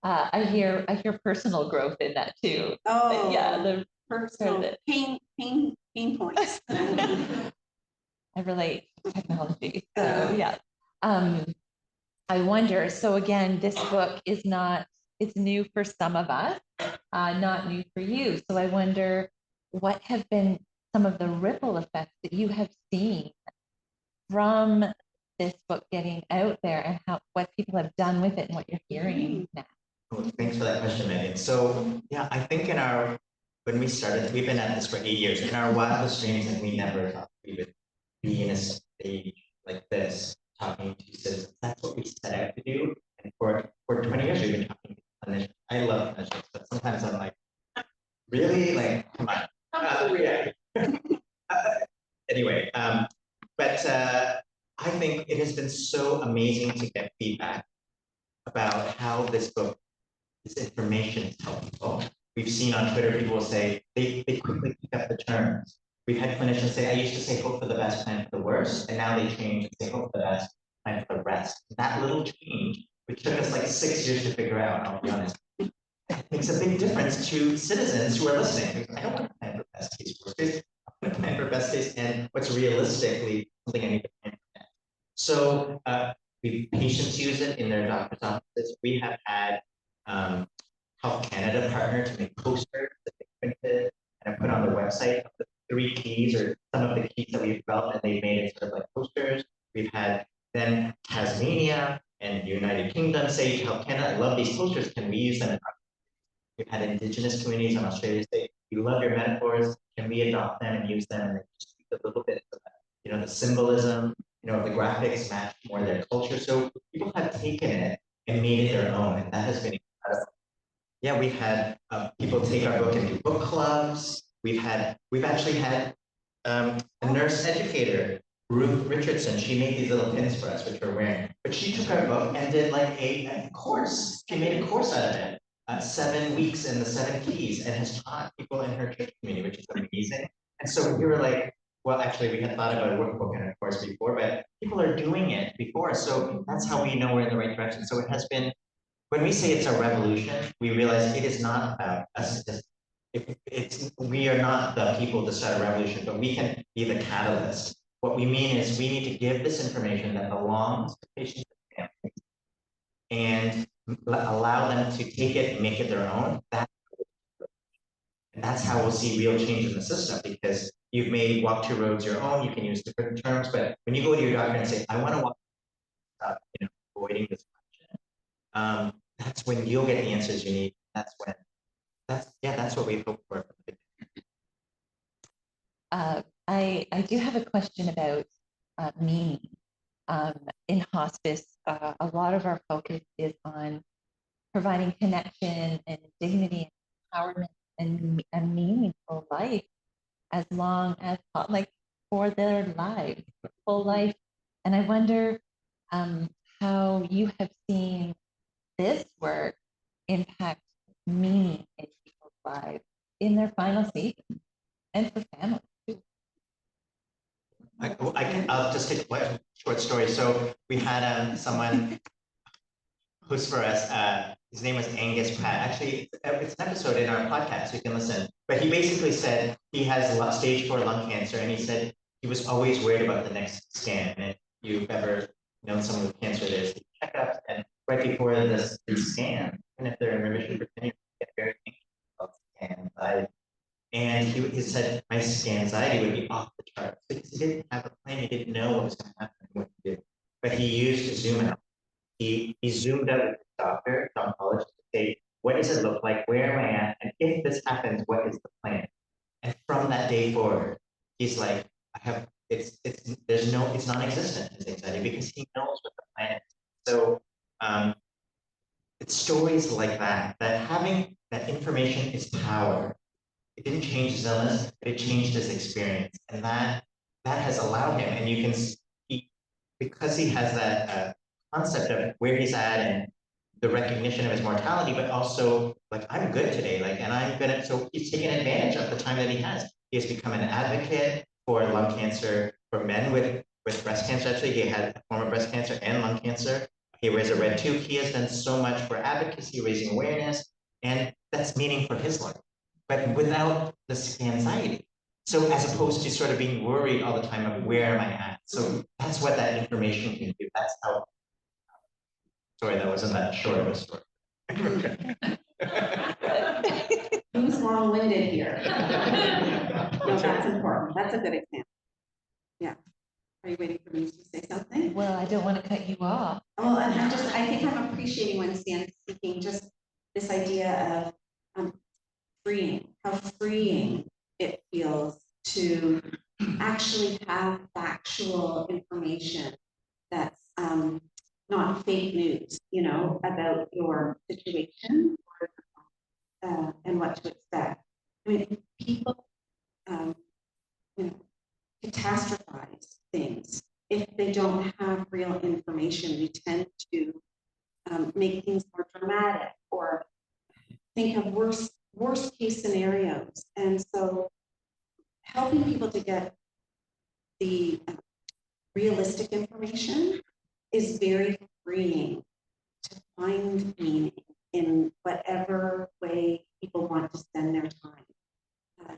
I hear personal growth in that too. Oh, Yeah, the personal pain points. I relate to technology. So yeah. I wonder, so again, this book is it's new for some of us, not new for you. So I wonder what have been some of the ripple effects that you have seen from this book getting out there, and what people have done with it and what you're hearing now. Cool. Thanks for that question, Megan. So yeah, I think when we started, we've been at this for 8 years. In our wildest dreams, and we never thought we would be in a stage like this, talking to citizens. That's what we set out to do. And for 20 years, we've been talking to clinicians. I love clinicians, but sometimes I'm like, really? Like, come on. Anyway, but I think it has been so amazing to get feedback about how this information has helped people. we've seen on Twitter, people will say, they quickly pick up the terms. We've had clinicians say, I used to say hope for the best, plan for the worst, and now they change and say hope for the best, plan for the rest. That little change, which took us like 6 years to figure out, I'll be honest, makes a big difference to citizens who are listening. I don't want to plan for best case, worst case. I want to plan for best case and what's realistically something I need to plan for next. So patients use it in their doctor's offices. We have had Health Canada partner to make posters that they printed and have put on their website of the 3 keys or some of the keys that we've developed, and they've made it sort of like posters. We've had then Tasmania and United Kingdom say to Health Canada, I love these posters, can we use them in our. We've had Indigenous communities in Australia say, we love your metaphors, can we adopt them and use them? And they just tweak a little bit so that, the symbolism, the graphics match more their culture. So people have taken it and made it their own, and that has been incredible. Yeah, we've had people take our book and do book clubs. We've actually had a nurse educator, Ruth Richardson. She made these little pins for us, which we're wearing. But she took our book and did like a course. She made a course out of it. 7 weeks in the 7 keys, and has taught people in her church community, which is amazing. And so we were like, well, actually, we had thought about a workbook and a course before, but people are doing it before. So that's how we know we're in the right direction. So it has been, when we say it's a revolution, we realize it is not about us. We are not the people to start a revolution, but we can be the catalyst. What we mean is we need to give this information that belongs to patients and families and allow them to take it and make it their own. And that's how we'll see real change in the system, because you've made walk 2 roads your own. You can use different terms, but when you go to your doctor and say, I want to walk, avoiding this question, that's when you'll get the answers you need. That's what we hope for. I do have a question about meaning. In hospice, a lot of our focus is on providing connection and dignity and empowerment and a meaningful life, as long as for their lives, full life. And I wonder how you have seen this work impact meaning in people's lives in their final season and for families too. I'll just take a short story. So we had someone host for us. His name was Angus Pratt. Actually, it's an episode in our podcast, so you can listen. But he basically said he has stage 4 lung cancer, and he said he was always worried about the next scan. And if you've ever known someone with cancer, there's checkups, and right before this scan, and if they're in remission for 10 years, they get very anxious about scan anxiety. And he said my scan anxiety would be off the charts because he didn't have a plan. He didn't know what was going to happen, what to do. But he used Zoom out. He zoomed out with his doctor, his oncologist, to say, what does it look like? Where am I at? And if this happens, what is the plan? And from that day forward, he's like, it's non-existent, his anxiety, because he knows what the plan is. So it's stories like that having that information is power. It didn't change his illness, but it changed his experience. And that has allowed him, and you can see, because he has that concept of where he's at and the recognition of his mortality, but also like, I'm good today, and I'm gonna, so he's taking advantage of the time that he has. He has become an advocate for lung cancer, for men with breast cancer. Actually, he had a form of breast cancer and lung cancer. He wears a red tube. He has done so much for advocacy, raising awareness, and that's meaning for his life, but without the anxiety. So as opposed to sort of being worried all the time of where am I at? So that's what that information can do. That's how. Sorry, that wasn't that short of a story. Who's long-winded here? No, that's important. That's a good example. Yeah. Are you waiting for me to say something? Well, I don't want to cut you off. Well, and I think I'm appreciating when Hsien's speaking, just this idea of how freeing it feels to actually have factual information that's not fake news, about your situation and what to expect. I mean, people, catastrophize things if they don't have real information. We tend to make things more dramatic or think of worst worst case scenarios. And so helping people to get the realistic information is very freeing to find meaning in whatever way people want to spend their time.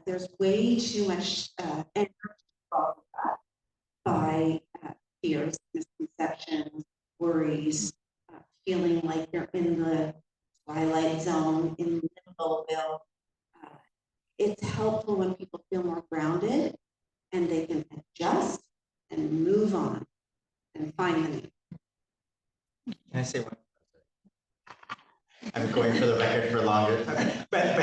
There's way too much energy involved with that by fears, misconceptions, worries, feeling like you're in the twilight zone, in Limbo. It's helpful when people feel more grounded and they can adjust and move on and find the meaning. Can I say one? I'm going for the record for longer. Okay. But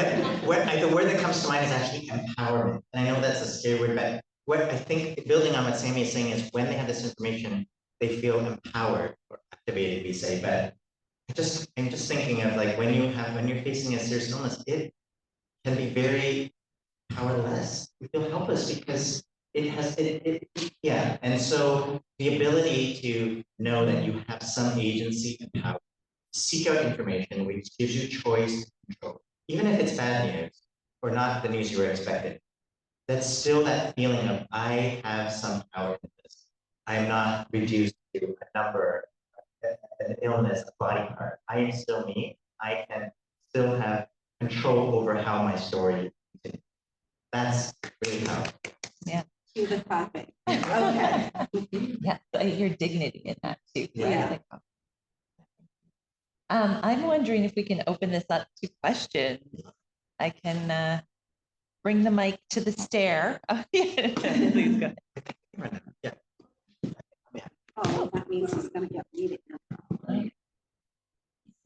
the word that comes to mind is actually empowerment. And I know that's a scary word, but what I think, building on what Sammy is saying, is when they have this information, they feel empowered or activated, we say. But I'm just thinking of like when you're facing a serious illness, it can be very powerless. We feel helpless because yeah. And so the ability to know that you have some agency and power, seek out information which gives you choice and control, even if it's bad news or not the news you were expecting. That's still that feeling of I have some power in this. I'm not reduced to a number, an illness, a body part. I am still me. I can still have control over how my story continues. That's really powerful. Yeah. To the topic. Okay. Yeah, your dignity in that too. Yeah. I'm wondering if we can open this up to questions. I can bring the mic to the stair. Please go. Yeah. Oh, that means he's going to get muted now. It's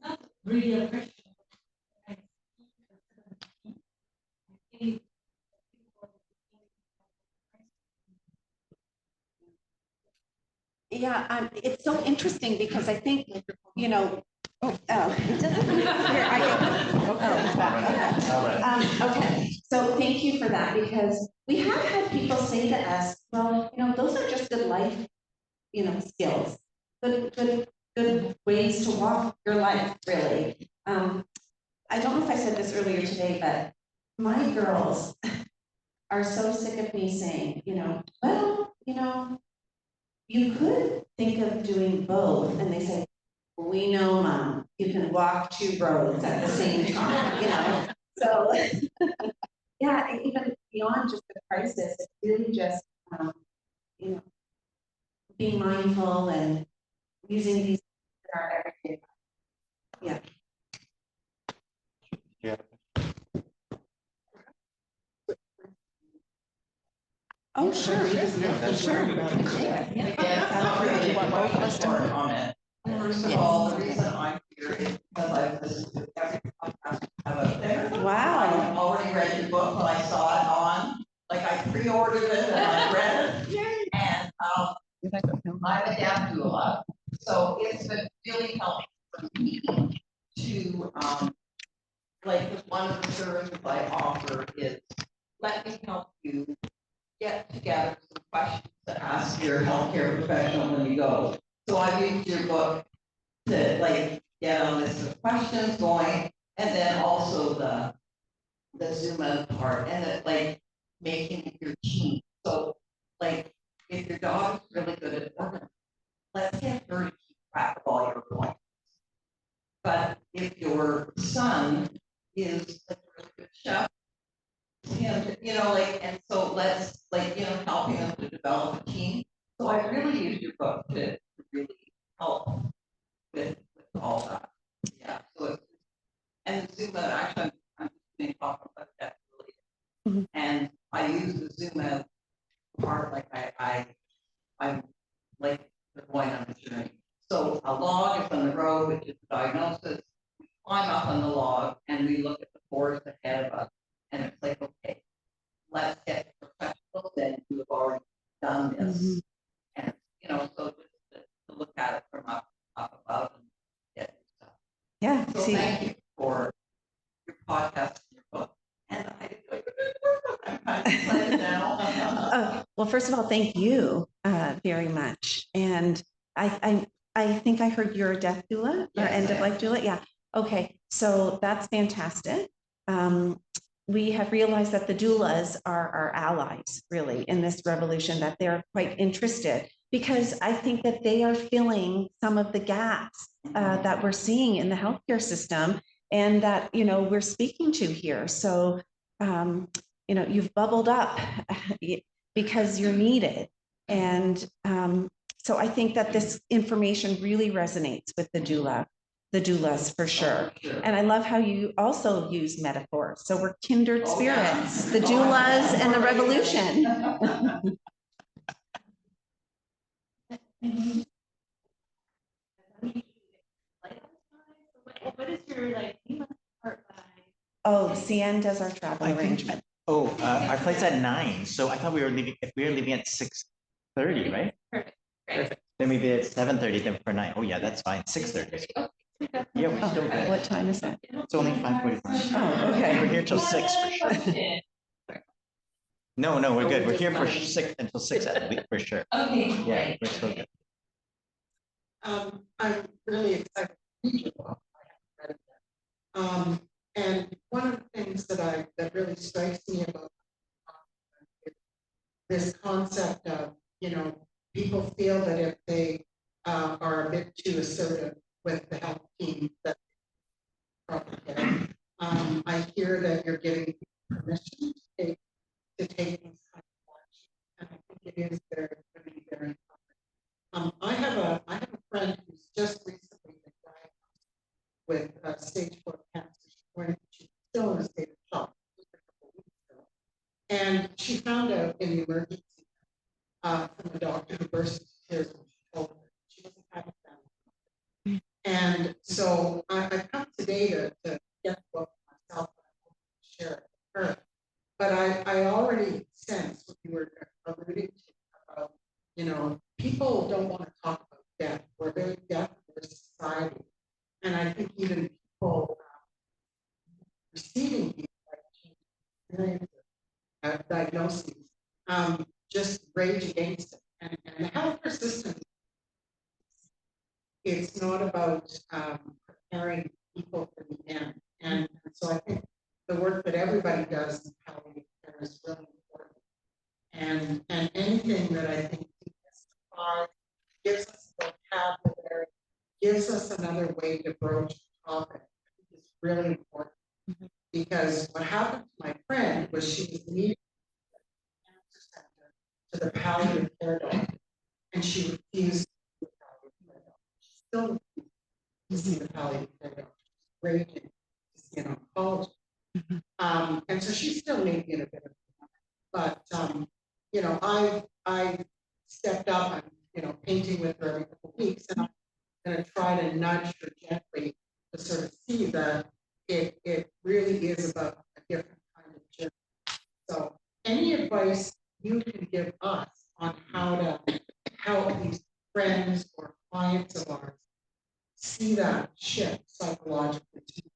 not really a question. Yeah, it's so interesting because I think, you know, It doesn't. Here, okay, so thank you for that, because we have had people say to us, well, you know, those are just good life, you know, skills, good ways to walk your life, really. I don't know if I said this earlier today, but my girls are so sick of me saying, you know, well, you know, you could think of doing both, and they say, we know, Mom, you can walk two roads at the same time, you know. So, yeah, and even beyond just the crisis, it's really just, you know, being mindful and using these in our everyday life. Yeah. Yeah. Oh, sure. Sure. First of all, the reason I'm here is because I've listened to every podcast out there. Wow. I already read your book when I saw it on, like I pre-ordered it and I read it. And I'm a deaf doula, so it's been really helpful for me to, like one of the services I offer is let me help you get together some questions to ask your healthcare professional when you go. So I used your book to like get a list of questions going, and then also the zoom out part, and the, like making your team. So like if your dog is really good at organizing, let's get her to keep track of all your points. But if your son is a really good chef, you know, like, and so let's like, you know, helping them to develop a team. So I really use your book to really help with all that. Yeah. So it's, and the Zoom out, actually, I'm just going to talk about that really. And I use the Zoom out part like I'm like going on a journey. So a log is on the road, which is the diagnosis. We climb up on the log and we look at the forest ahead of us. And it's like, okay, let's get professionals in who have already done this. And, you know, so just to look at it from up above and get stuff. Yeah. So thank you for your podcast and your book. And I'm kind of excited now. Well, first of all, thank you very much. And I think I heard you're a death doula or Yes, end I of life doula. Yeah. Okay. So that's fantastic. we have realized that the doulas are our allies, really, in this revolution, that they're quite interested, because I think that they are filling some of the gaps that we're seeing in the healthcare system and that, we're speaking to here. So, you've bubbled up because you're needed. And so I think that this information really resonates with the doulas for sure. And I love how you also use metaphors. So we're kindred spirits, the doulas and the revolution. What is your part by? Oh, Hsien does our travel arrangement. Oh, our flight's at 9, so I thought we were leaving. If we were leaving at 6:30, right? Perfect. Perfect. Then maybe at 7:30. Then for 9. Oh yeah, that's fine. 6:30. Yeah, we still good. What time is that? It's only 5:45. Oh, okay. We're here till 6 for sure. No, we're good. We're here for 6 until 6 at least for sure. Okay. Yeah, we're still good. I'm really excited. And one of the things that really strikes me about this concept of, people feel that if they are a bit too assertive with the health team, that I hear that you're giving permission to take these kind of action, and I think it is very important. I have a friend who's just recently been diagnosed with stage 4 cancer. She's still in a state of shock. And she found out in the emergency from a doctor who burst into tears when she told her she doesn't have a family. And so I've come today to get the book myself and share it with her. But I already sense what you were alluding to about, people don't want to talk about death. We're very death in society. And I think even people receiving these experiences, diagnoses, just rage against it. And the healthcare system, it's not about preparing people for the end. And so I think the work that everybody does in palliative care is really important. And anything that I think gives us vocabulary, gives us another way to broach the topic is really important. Mm-hmm. Because what happened to my friend was she was meeting at the cancer center to the palliative care doctor, and she refused to see the palliative care doctor. She still refused to see the palliative care doctor. She's raging to see an oncologist. Mm-hmm. And so she still may be in a bit of a but I stepped up and painting with her every couple of weeks, and I'm going to try to nudge her gently to sort of see that it really is about a different kind of journey. So any advice you can give us on how to help these friends or clients of ours see that shift psychologically?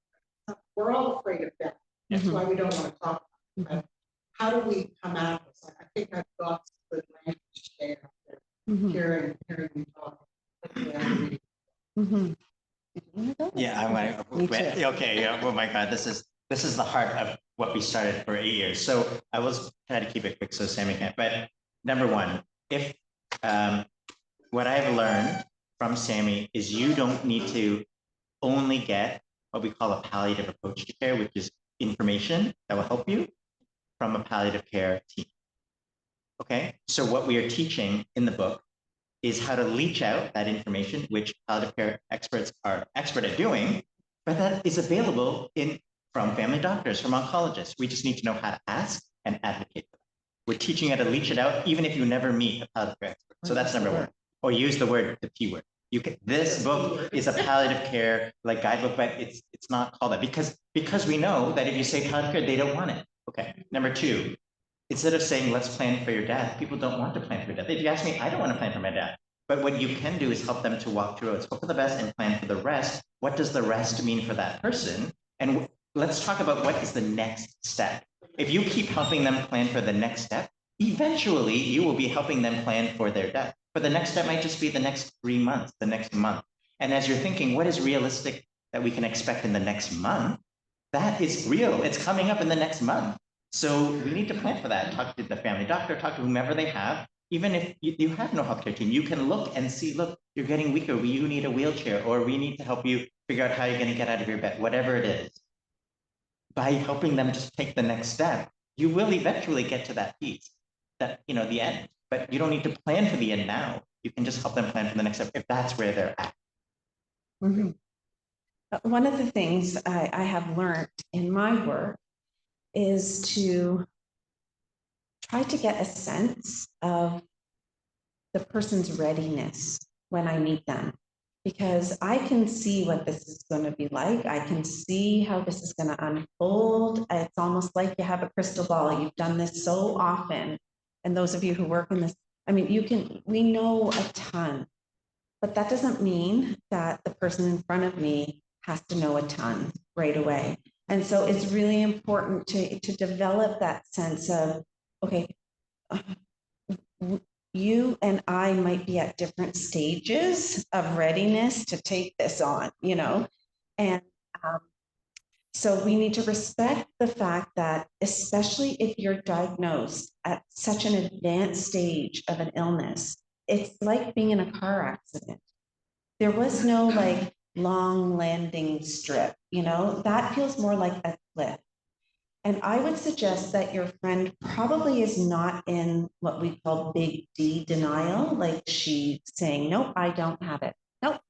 We're all afraid of death. That's why we don't want to talk about it. How do we come out of this? I think I've got some good language today after hearing you talk. Yeah, I'm like, okay, yeah. Oh my God, this is the heart of what we started for 8 years. So I will try to keep it quick so Sammy can. But number one, if what I've learned from Sammy is you don't need to only get what we call a palliative approach to care, which is information that will help you from a palliative care team. Okay, so what we are teaching in the book is how to leach out that information, which palliative care experts are expert at doing, but that is available from family doctors, from oncologists. We just need to know how to ask and advocate for that. We're teaching you how to leach it out, even if you never meet a palliative care expert. So that's number one. Or use the P word. This book is a palliative care guidebook, but it's not called that because we know that if you say palliative care, they don't want it. Okay. Number two, instead of saying let's plan for your death, people don't want to plan for your death. If you ask me, I don't want to plan for my death. But what you can do is help them to walk through it. Hope for the best and plan for the rest. What does the rest mean for that person? And let's talk about what is the next step. If you keep helping them plan for the next step, eventually you will be helping them plan for their death. But the next step might just be the next 3 months, the next month. And as you're thinking, what is realistic that we can expect in the next month? that is real. It's coming up in the next month. So we need to plan for that. Talk to the family doctor, talk to whomever they have. Even if you have no healthcare team, you can look and see, look, you're getting weaker. You need a wheelchair, or we need to help you figure out how you're going to get out of your bed, whatever it is. By helping them just take the next step, you will eventually get to that piece, that, the end. But you don't need to plan for the end now. You can just help them plan for the next step if that's where they're at. Mhm. One of the things I have learned in my work is to try to get a sense of the person's readiness when I meet them, because I can see what this is going to be like. I can see how this is going to unfold. It's almost like you have a crystal ball. You've done this so often. And those of you who work in this, I mean, we know a ton, but that doesn't mean that the person in front of me has to know a ton right away. And so it's really important to develop that sense of, okay, you and I might be at different stages of readiness to take this on, and so we need to respect the fact that, especially if you're diagnosed at such an advanced stage of an illness, it's like being in a car accident. There was no like long landing strip, that feels more like a cliff. And I would suggest that your friend probably is not in what we call big D denial, like she's saying, nope, I don't have it. Nope,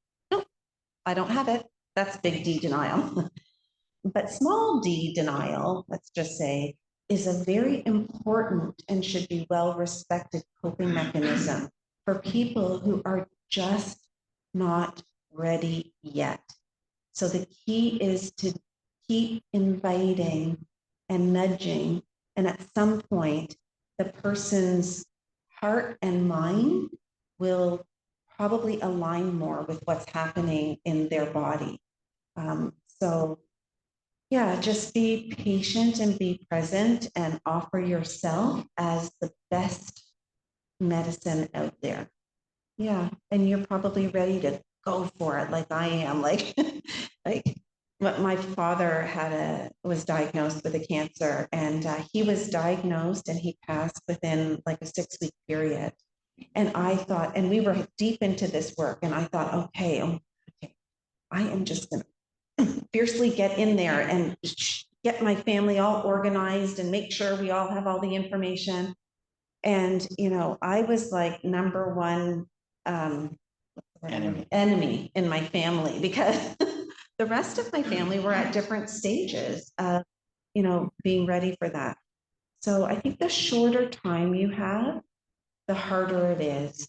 I don't have it. That's big D denial. But small d denial, let's just say, is a very important and should be well respected coping mechanism for people who are just not ready yet. So the key is to keep inviting and nudging, and at some point, the person's heart and mind will probably align more with what's happening in their body. So yeah, just be patient and be present and offer yourself as the best medicine out there. Yeah, and you're probably ready to go for it like I am. Like my father was diagnosed with a cancer, and he was diagnosed and he passed within like a 6-week period. And I thought, and we were deep into this work, and I thought, okay, I am just going to fiercely get in there and get my family all organized and make sure we all have all the information. And, I was like number one enemy in my family, because the rest of my family were at different stages of, being ready for that. So I think the shorter time you have, the harder it is.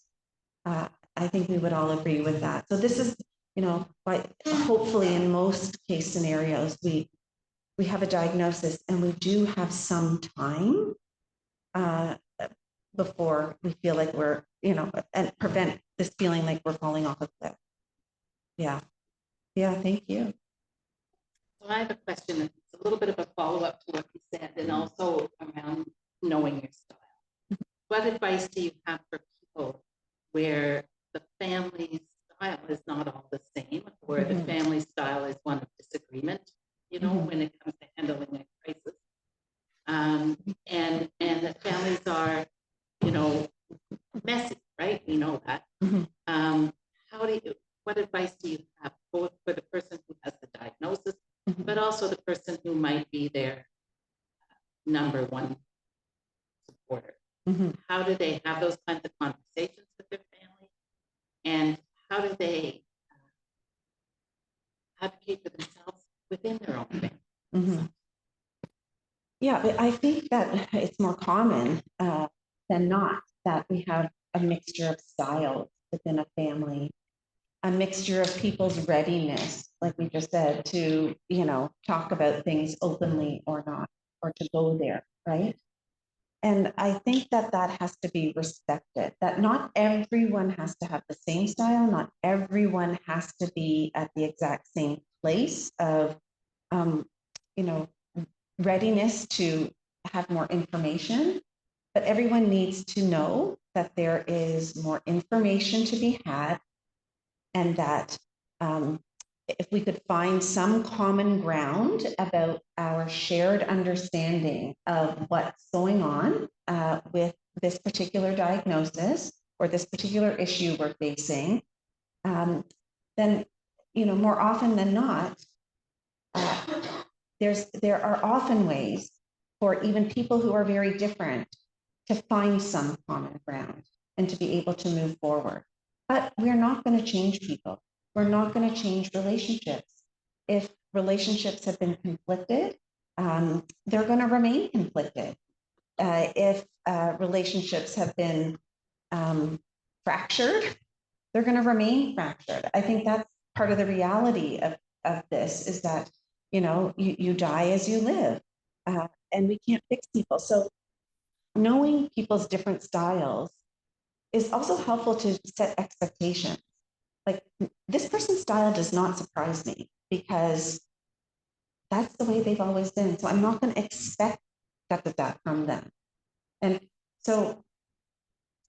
I think we would all agree with that. So this is, but hopefully in most case scenarios, we have a diagnosis and we do have some time before we feel like we're, and prevent this feeling like we're falling off a cliff. Yeah. Thank you. So I have a question. It's a little bit of a follow-up to what you said, and also around knowing your style. What advice do you have for people where the family style is not all the same, where the family style is one of disagreement, when it comes to handling a crisis? And the families are, messy, right? We know that. What advice do you have both for the person who has the diagnosis, but also the person who might be their number one supporter? How do they have those kinds of conversations with their family? And how do they advocate for themselves within their own family? Yeah, but I think that it's more common than not that we have a mixture of styles within a family, a mixture of people's readiness, like we just said, to, talk about things openly or not, or to go there, right? And I think that has to be respected, that not everyone has to have the same style, not everyone has to be at the exact same place of, readiness to have more information, but everyone needs to know that there is more information to be had, and that if we could find some common ground about our shared understanding of what's going on with this particular diagnosis or this particular issue we're facing, then, more often than not, there are often ways for even people who are very different to find some common ground and to be able to move forward. But we're not going to change people. We're not going to change relationships. If relationships have been conflicted, they're going to remain conflicted. If relationships have been fractured, they're going to remain fractured. I think that's part of the reality of this, is that, you die as you live, and we can't fix people. So knowing people's different styles is also helpful to set expectations. Like, this person's style does not surprise me because that's the way they've always been. So I'm not going to expect that from them. And so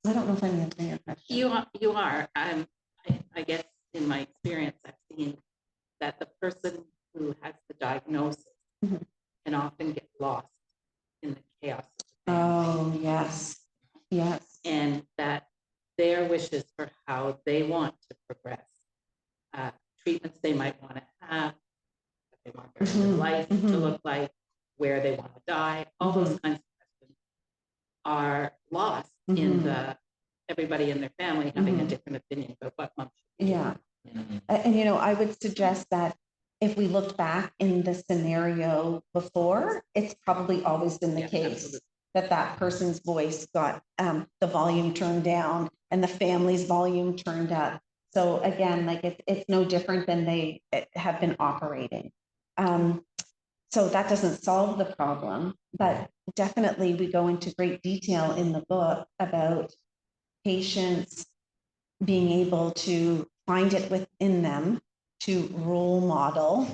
I don't know if I'm answering your question. You are. I guess in my experience, I've seen that the person who has the diagnosis can often get lost in the chaos of the family. Oh, yes. Yes. And that their wishes for how they want to progress, treatments they might want to have, what they want their life to look like, where they want to die, all those kinds of questions are lost in everybody in their family having a different opinion about what mom should do. Yeah. And, I would suggest that if we looked back in the scenario before, it's probably always been the case that person's voice got the volume turned down and the family's volume turned up. So again, like it's no different than they have been operating. So that doesn't solve the problem, but definitely we go into great detail in the book about patients being able to find it within them to role model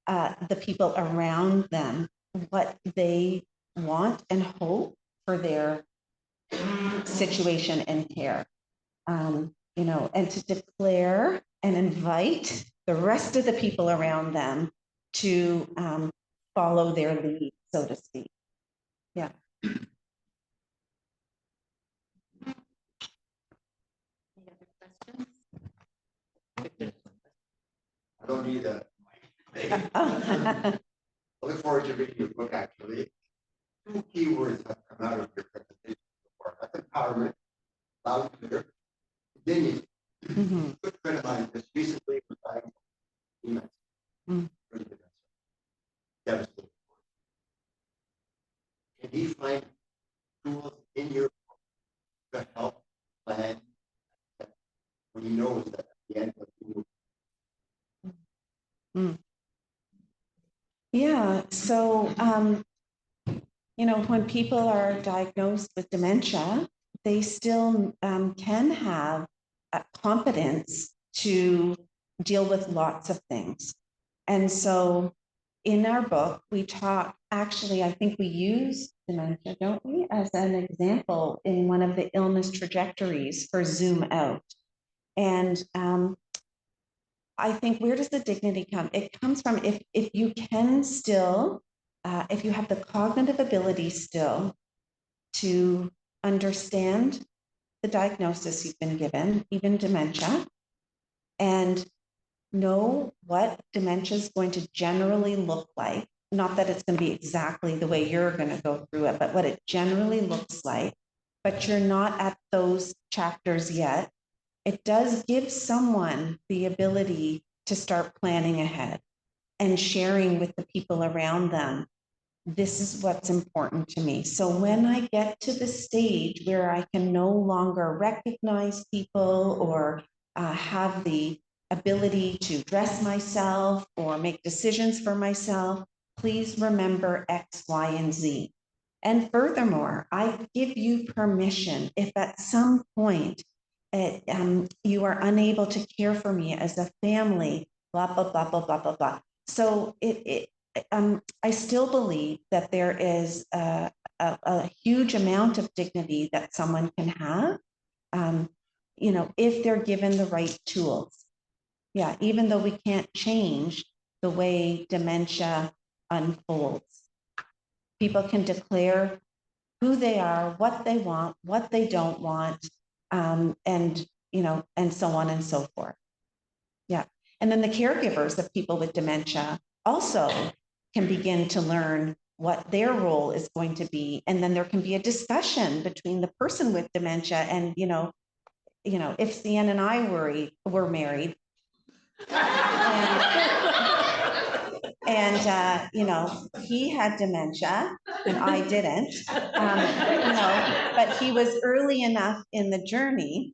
the people around them, what they want and hope for their situation and care. And to declare and invite the rest of the people around them to follow their lead, so to speak. Yeah. Any other questions? I don't need a mic. I look forward to reading your book, actually. 2 keywords have come out of your presentation before. That's empowerment, loud and clear, dignity. A good friend of mine just recently was diagnosed with dementia. Devastating. Can you find tools in your book to help plan when he knows that at the end of the Yeah, so, when people are diagnosed with dementia, they still can have competence to deal with lots of things. And so in our book, we talk, actually, I think we use dementia, don't we, as an example in one of the illness trajectories for Zoom Out. And I think, where does the dignity come? It comes from if you can still, if you have the cognitive ability still to understand the diagnosis you've been given, even dementia, and know what dementia is going to generally look like. Not that it's going to be exactly the way you're going to go through it, but what it generally looks like. But you're not at those chapters yet. It does give someone the ability to start planning ahead and sharing with the people around them. This is what's important to me. So when I get to the stage where I can no longer recognize people or have the ability to dress myself or make decisions for myself, please remember X, Y, and Z. And furthermore, I give you permission if at some point you are unable to care for me as a family, blah, blah, blah, blah, blah, blah, blah. So I still believe that there is a huge amount of dignity that someone can have, if they're given the right tools. Yeah, even though we can't change the way dementia unfolds. People can declare who they are, what they want, what they don't want, and and so on and so forth. Yeah. And then the caregivers of people with dementia also can begin to learn what their role is going to be. And then there can be a discussion between the person with dementia and, if Hsien and I were married, and he had dementia and I didn't, but he was early enough in the journey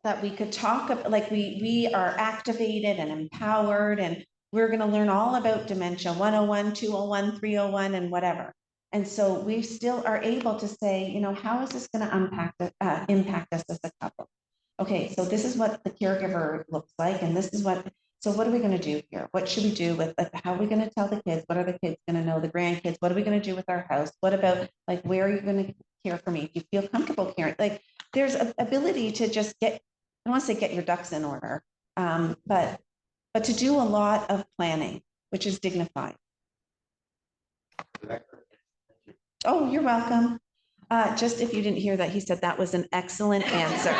that we could talk about, like we are activated and empowered, and we're going to learn all about dementia 101, 201, 301, and whatever. And so we still are able to say, how is this going to impact us as a couple? Okay, so this is what the caregiver looks like, and this is so what are we going to do here? What should we do with, how are we going to tell the kids? What are the kids going to know? The grandkids? What are we going to do with our house? What about, where are you going to care for me? Do you feel comfortable caring? There's an ability to just I don't want to say get your ducks in order, but to do a lot of planning, which is dignified. Oh, you're welcome. Just if you didn't hear that, he said that was an excellent answer.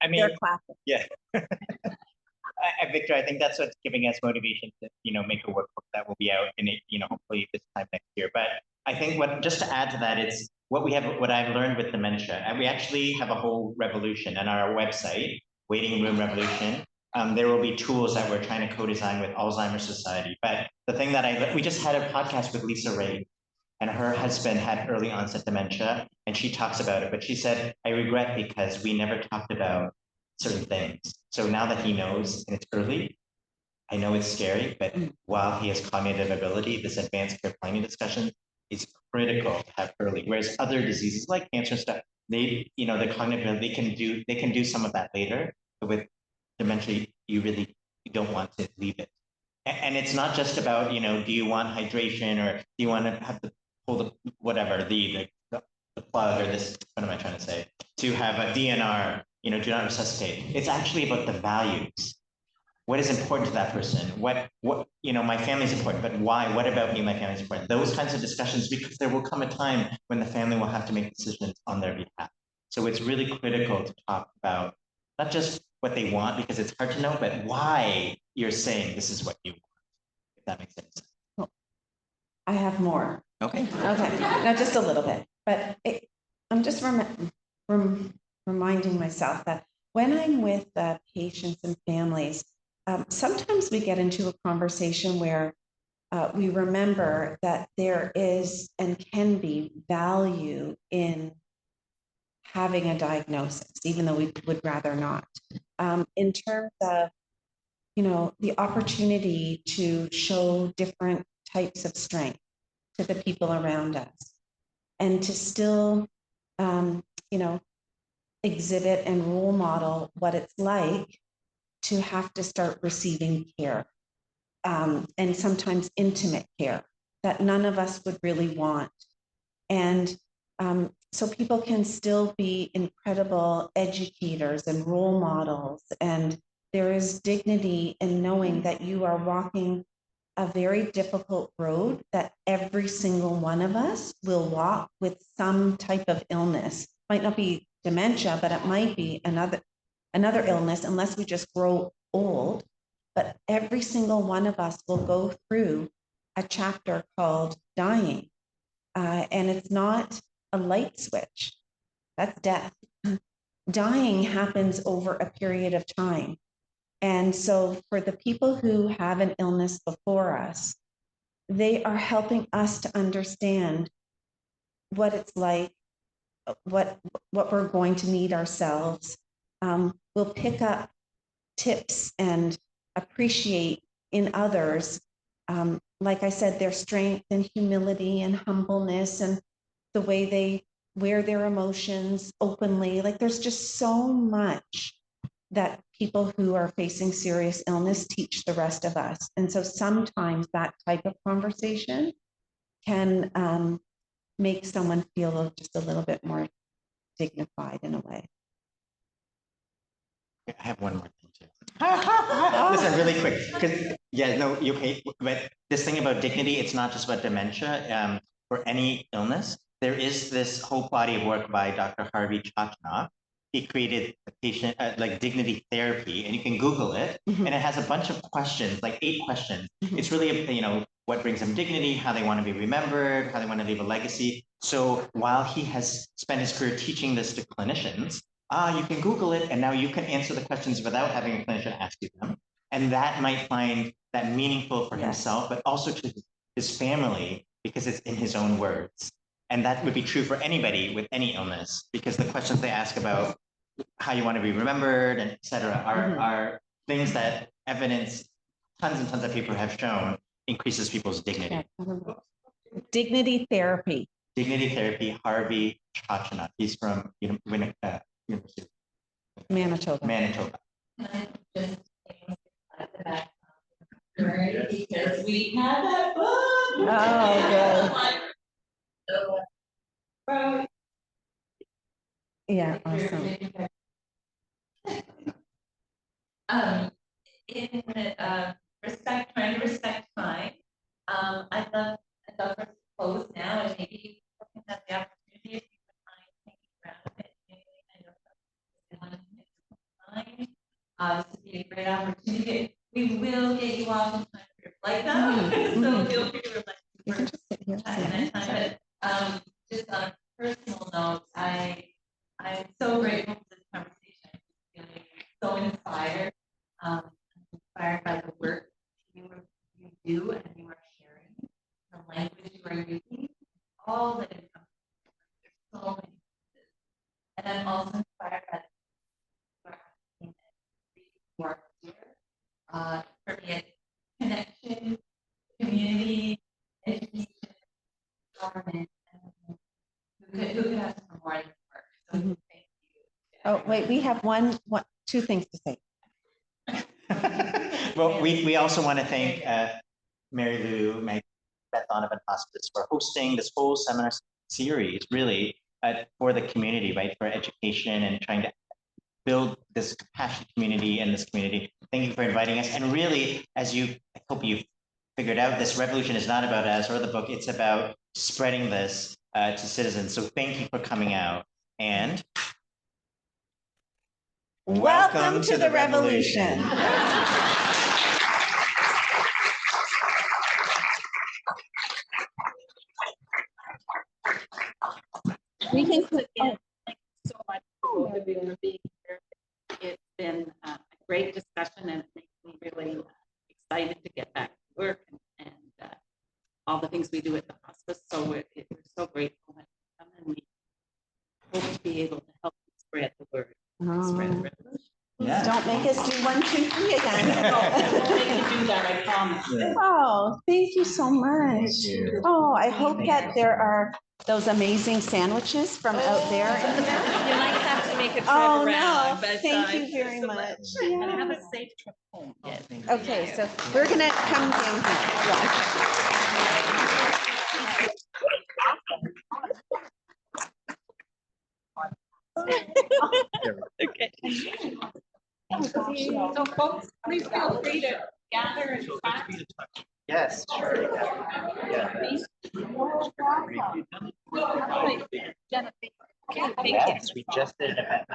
I mean, They're clapping. yeah. Victor, I think that's what's giving us motivation to, make a workbook that will be out in it, hopefully this time next year. But I think just to add to that, it's what I've learned with dementia, and we actually have a whole revolution on our website, Waiting Room Revolution. There will be tools that we're trying to co-design with Alzheimer's Society. But the thing that we just had a podcast with Lisa Ray, and her husband had early onset dementia, and she talks about it, but she said, I regret because we never talked about certain things. So now that he knows and it's early, I know it's scary, but while he has cognitive ability, this advanced care planning discussion is critical to have early. Whereas other diseases like cancer and stuff, the cognitive ability, they can do some of that later, but with dementia, you don't want to leave it. And it's not just about, do you want hydration, or do you want to have to pull the plug, or this, what am I trying to say? To have a DNR, do not resuscitate. It's actually about the values. What is important to that person? What, my family is important, but why? What about me and my family is important? Those kinds of discussions, because there will come a time when the family will have to make decisions on their behalf. So it's really critical to talk about not just what they want, because it's hard to know, but why you're saying this is what you want, if that makes sense. Well, I have more. Okay. Okay, now just a little bit, but I'm just reminding myself that when I'm with patients and families, sometimes we get into a conversation where we remember that there is and can be value in having a diagnosis, even though we would rather not. In terms of, the opportunity to show different types of strength to the people around us, and to still, exhibit and role model what it's like to have to start receiving care, and sometimes intimate care that none of us would really want. And so people can still be incredible educators and role models. And there is dignity in knowing that you are walking a very difficult road that every single one of us will walk with some type of illness. Might not be dementia, but it might be another illness, unless we just grow old. But every single one of us will go through a chapter called dying. And it's not a light switch. That's death. Dying happens over a period of time. And so for the people who have an illness before us, they are helping us to understand what it's like, what we're going to need ourselves. We'll pick up tips and appreciate in others, like I said, their strength and humility and humbleness, and the way they wear their emotions openly. Like, there's just so much that people who are facing serious illness teach the rest of us. And so sometimes that type of conversation can make someone feel just a little bit more dignified in a way. I have one more thing too. Listen, really quick, because no, you hate, but this thing about dignity, it's not just about dementia. For any illness, there is this whole body of work by Dr. Harvey Chachnoff. He created a patient like dignity therapy, and you can Google it, and it has a bunch of questions, like 8 questions. It's really, what brings them dignity, how they want to be remembered, how they want to leave a legacy. So while he has spent his career teaching this to clinicians, you can Google it, and now you can answer the questions without having a clinician ask you them. And that might find that meaningful for himself, but also to his family, because it's in his own words. And that would be true for anybody with any illness, because the questions they ask about how you want to be remembered and et cetera are things that evidence, tons and tons of people have shown increases people's dignity. Dignity therapy. Dignity therapy, Harvey Chachnoff. He's from Winemaker, University of Manitoba. Manitoba. Because we have that book. Oh, yeah, awesome. In trying to respect time, I'd love for us to close now, and maybe you can have the opportunity if you would mind thinking around it. This would be a great opportunity. We will get you off in time for your flight now, so feel free to reflect time. But just on a personal note, I'm so grateful for this conversation. I'm feeling so inspired, inspired by the work you do and you are sharing, the language you are using, all that it comes from. There's so many pieces. And I'm also inspired by the work here. For me, it's connection, community, education, government, and who could ask for more in this work. So thank you. Oh, wait, we have two things to say. Well, we also want to thank Mary Lou, Beth Donovan Hospice for hosting this whole seminar series, really, for the community, right, for education and trying to build this compassionate community and this community. Thank you for inviting us. And really, I hope you've figured out, this revolution is not about us or the book, it's about spreading this to citizens. So thank you for coming out. And welcome to the revolution. We can click in. Thank you so much for both of you for being here. It's been a great discussion, and it makes me really excited to get back to work and all the things we do at the hospice. So we're so grateful that you come, and we hope to be able to help spread the word. Spread the revolution. yeah. Don't make us do 1, 2, 3 again. We'll make you do that, I promise. Yeah. Oh, thank you so much. Thank you. Oh, I hope that there are those amazing sandwiches from out there in the back. You might have to make a trip Oh, around, no, but thank you very much. And Yeah. have a safe trip home. Yes. Okay, so we're gonna come down here. Okay. So folks, please feel free to gather and chat. Yes, sure. Yeah. Jennifer. Yes, we just did an event.